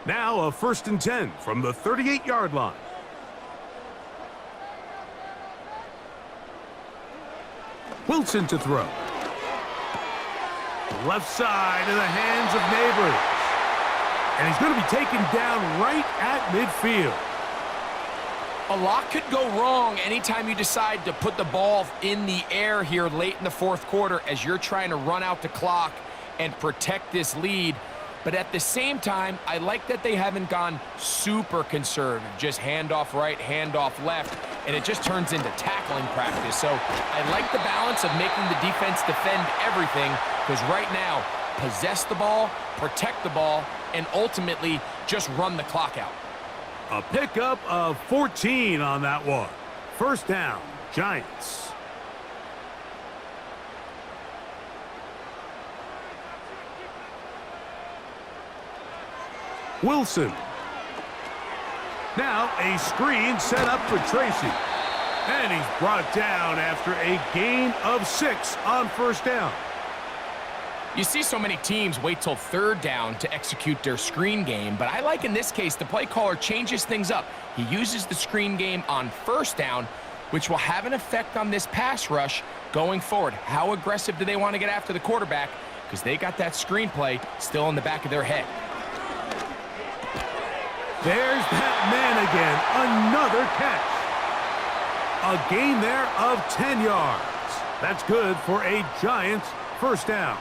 Now a 1st and 10 from the 38-yard line. Wilson to throw. Left side in the hands of Neighbors. And he's going to be taken down right at midfield. A lot could go wrong anytime you decide to put the ball in the air here late in the 4th quarter as you're trying to run out the clock and protect this lead. But at the same time, I like that they haven't gone super conservative. Just handoff right, handoff left, and it just turns into tackling practice. So I like the balance of making the defense defend everything, because right now, possess the ball, protect the ball, and ultimately just run the clock out. A pickup of 14 on that one. 1st down, Giants. Wilson. Now a screen set up for Tracy. And he's brought down after a gain of 6 on 1st down. You see so many teams wait till 3rd down to execute their screen game, but I like in this case the play caller changes things up. He uses the screen game on 1st down, which will have an effect on this pass rush going forward. How aggressive do they want to get after the quarterback? Because they got that screen play still in the back of their head. There's that man again. Another catch. A gain there of 10 yards. That's good for a Giants first down.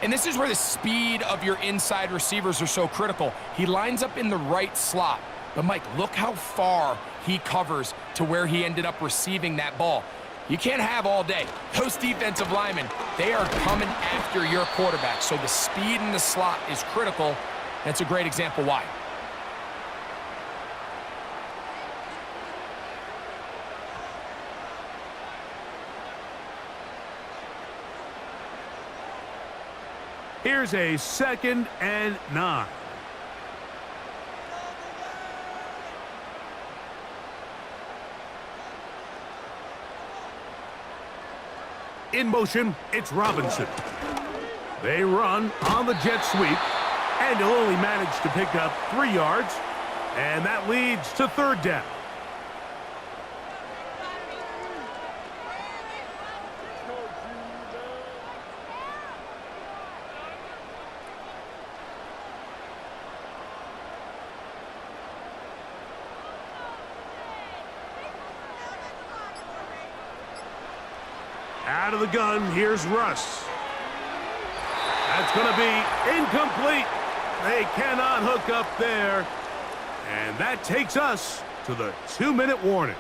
And this is where the speed of your inside receivers are so critical. He lines up in the right slot. But, Mike, look how far he covers to where he ended up receiving that ball. You can't have all day. Those defensive linemen, they are coming after your quarterback. So the speed in the slot is critical. That's a great example why. Here's a 2nd and 9. In motion, it's Robinson. They run on the jet sweep, and he'll only manage to pick up 3 yards, and that leads to 3rd down. Out of the gun, here's Russ. That's going to be incomplete. They cannot hook up there. And that takes us to the 2-minute warning.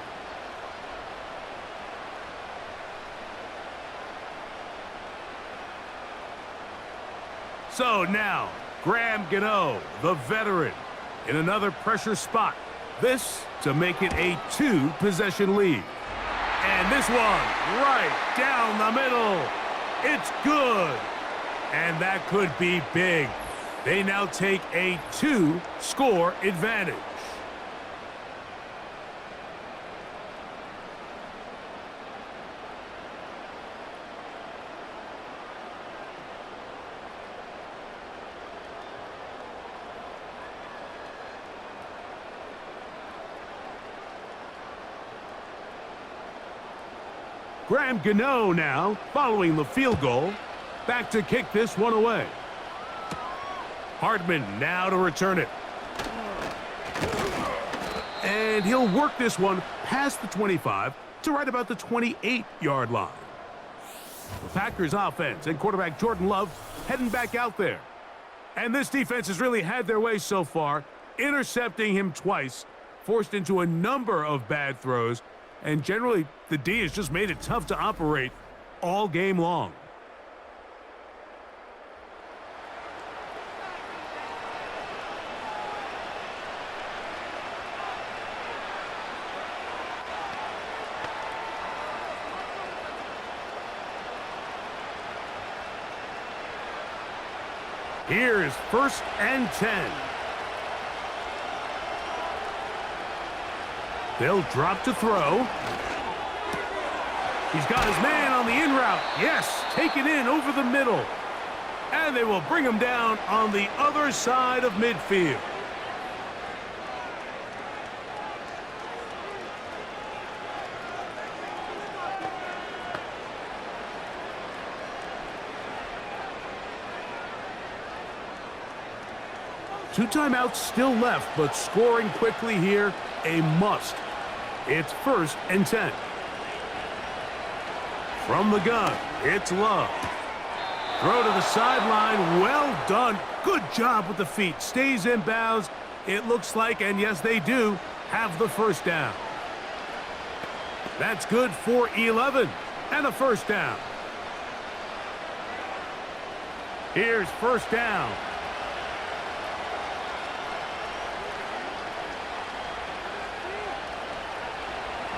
So now, Graham Gano, the veteran, in another pressure spot. This to make it a 2-possession lead. And this one, right down the middle. It's good. And that could be big. They now take a 2-score advantage. Graham Gano now, following the field goal, back to kick this one away. Hardman now to return it. And he'll work this one past the 25 to right about the 28-yard line. The Packers offense and quarterback Jordan Love heading back out there. And this defense has really had their way so far, intercepting him twice, forced into a number of bad throws, and generally, the D has just made it tough to operate all game long. Here's 1st and 10. They'll drop to throw. He's got his man on the in route. Yes, take it in over the middle. And they will bring him down on the other side of midfield. Two timeouts still left, but scoring quickly here, a must. It's 1st and 10. From the gun, it's Love. Throw to the sideline, well done. Good job with the feet, stays in bounds. It looks like, and yes they do, have the 1st down. That's good for 11 and a 1st down. Here's 1st down.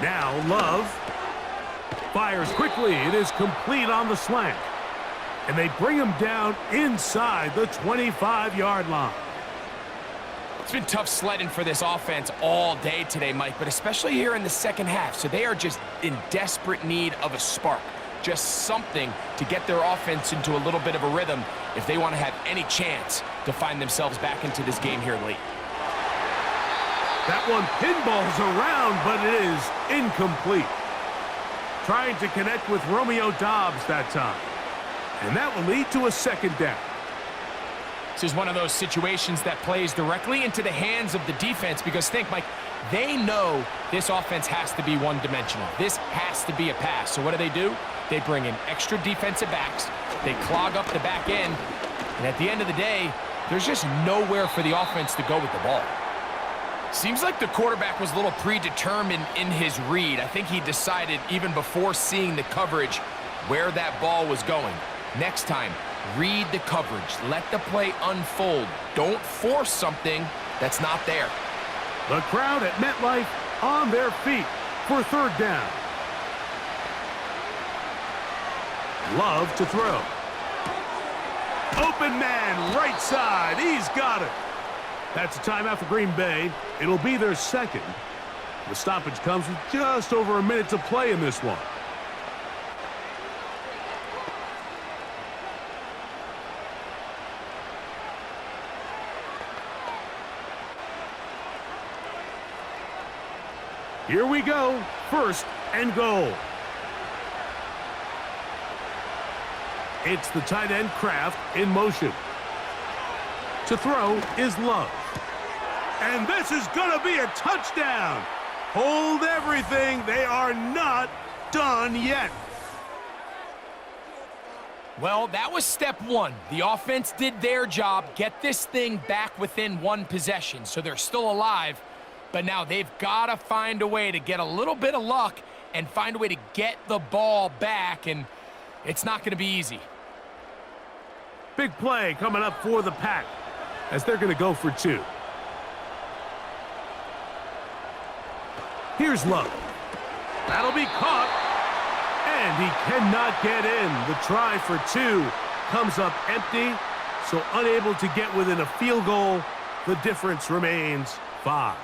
Now Love fires quickly. It is complete on the slant. And they bring him down inside the 25-yard line. It's been tough sledding for this offense all day today, Mike, but especially here in the second half. So they are just in desperate need of a spark. Just something to get their offense into a little bit of a rhythm if they want to have any chance to find themselves back into this game here late. That one pinballs around, but it is incomplete. Trying to connect with Romeo Doubs that time. And that will lead to a 2nd down. This is one of those situations that plays directly into the hands of the defense because think, Mike, They know this offense has to be one-dimensional. This has to be a pass. So what do? They bring in extra defensive backs. They clog up the back end. And at the end of the day, there's just nowhere for the offense to go with the ball. Seems like the quarterback was a little predetermined in his read. I think he decided even before seeing the coverage where that ball was going. Next time, read the coverage. Let the play unfold. Don't force something that's not there. The crowd at MetLife on their feet for third down. Love to throw. Open man, right side. He's got it. That's a timeout for Green Bay. It'll be their second. The stoppage comes with just over a minute to play in this one. Here we go. First and goal. It's the tight end Kraft in motion. To throw is Love. And this is going to be a touchdown. Hold everything. They are not done yet. Well, that was step one. The offense did their job, get this thing back within one possession, so they're still alive. But now they've got to find a way to get a little bit of luck and find a way to get the ball back, and it's not going to be easy. Big play coming up for the Pack as they're going to go for two. Here's Love. That'll be caught. And he cannot get in. The try for two comes up empty, so unable to get within a field goal. The difference remains 5.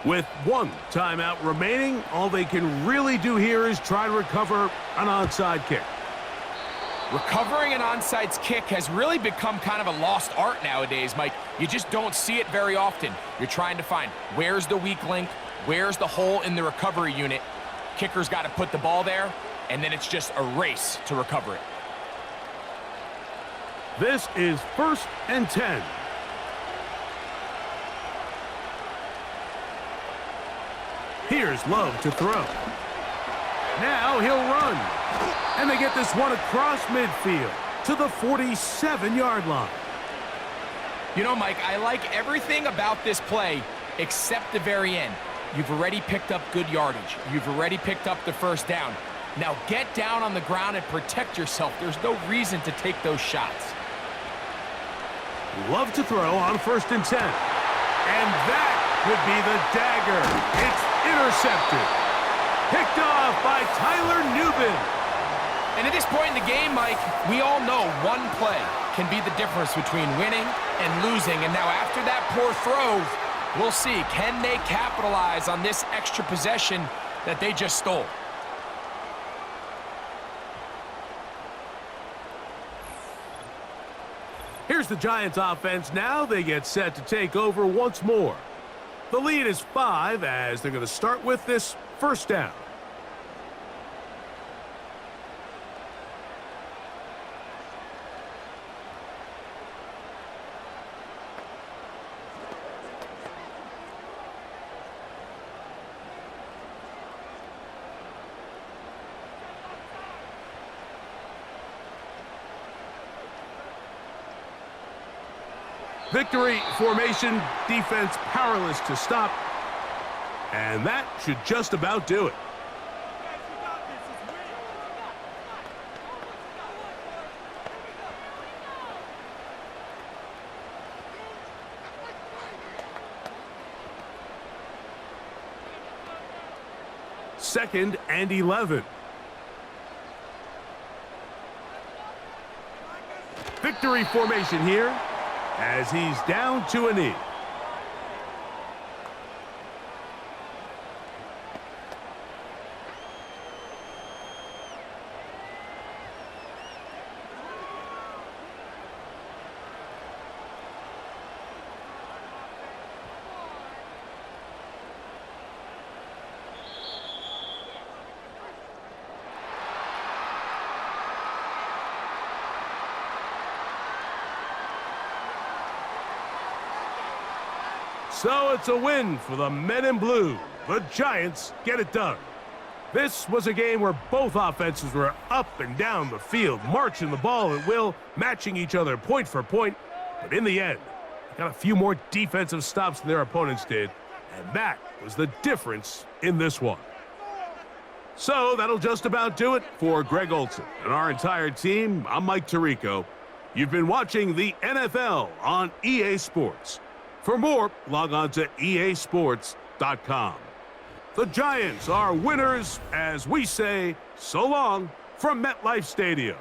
With one timeout remaining, all they can really do here is try to recover an onside kick. Recovering an onside kick has really become kind of a lost art nowadays, Mike. You just don't see it very often. You're trying to find where's the weak link, where's the hole in the recovery unit. Kicker's got to put the ball there, and then it's just a race to recover it. This is 1st and 10. Here's Love to throw. Now he'll run. And they get this one across midfield to the 47-yard line. You know, Mike, I like everything about this play except the very end. You've already picked up good yardage. You've already picked up the first down. Now get down on the ground and protect yourself. There's no reason to take those shots. Love to throw on 1st and 10. And that would be the dagger. It's intercepted. Picked off by Tyler Newbin. And at this point in the game, Mike, we all know one play can be the difference between winning and losing. And now after that poor throw, we'll see. Can they capitalize on this extra possession that they just stole? Here's the Giants offense. Now they get set to take over once more. The lead is 5 as they're going to start with this first down. Victory formation, defense powerless to stop. And that should just about do it. Second and 11. Victory formation here as he's down to a knee. So it's a win for the men in blue. The Giants get it done. This was a game where both offenses were up and down the field, marching the ball at will, matching each other point for point. But in the end, they got a few more defensive stops than their opponents did, and that was the difference in this one. So that'll just about do it for Greg Olson and our entire team. I'm Mike Tirico. You've been watching the NFL on EA Sports. For more, log on to easports.com. The Giants are winners as we say so long from MetLife Stadium.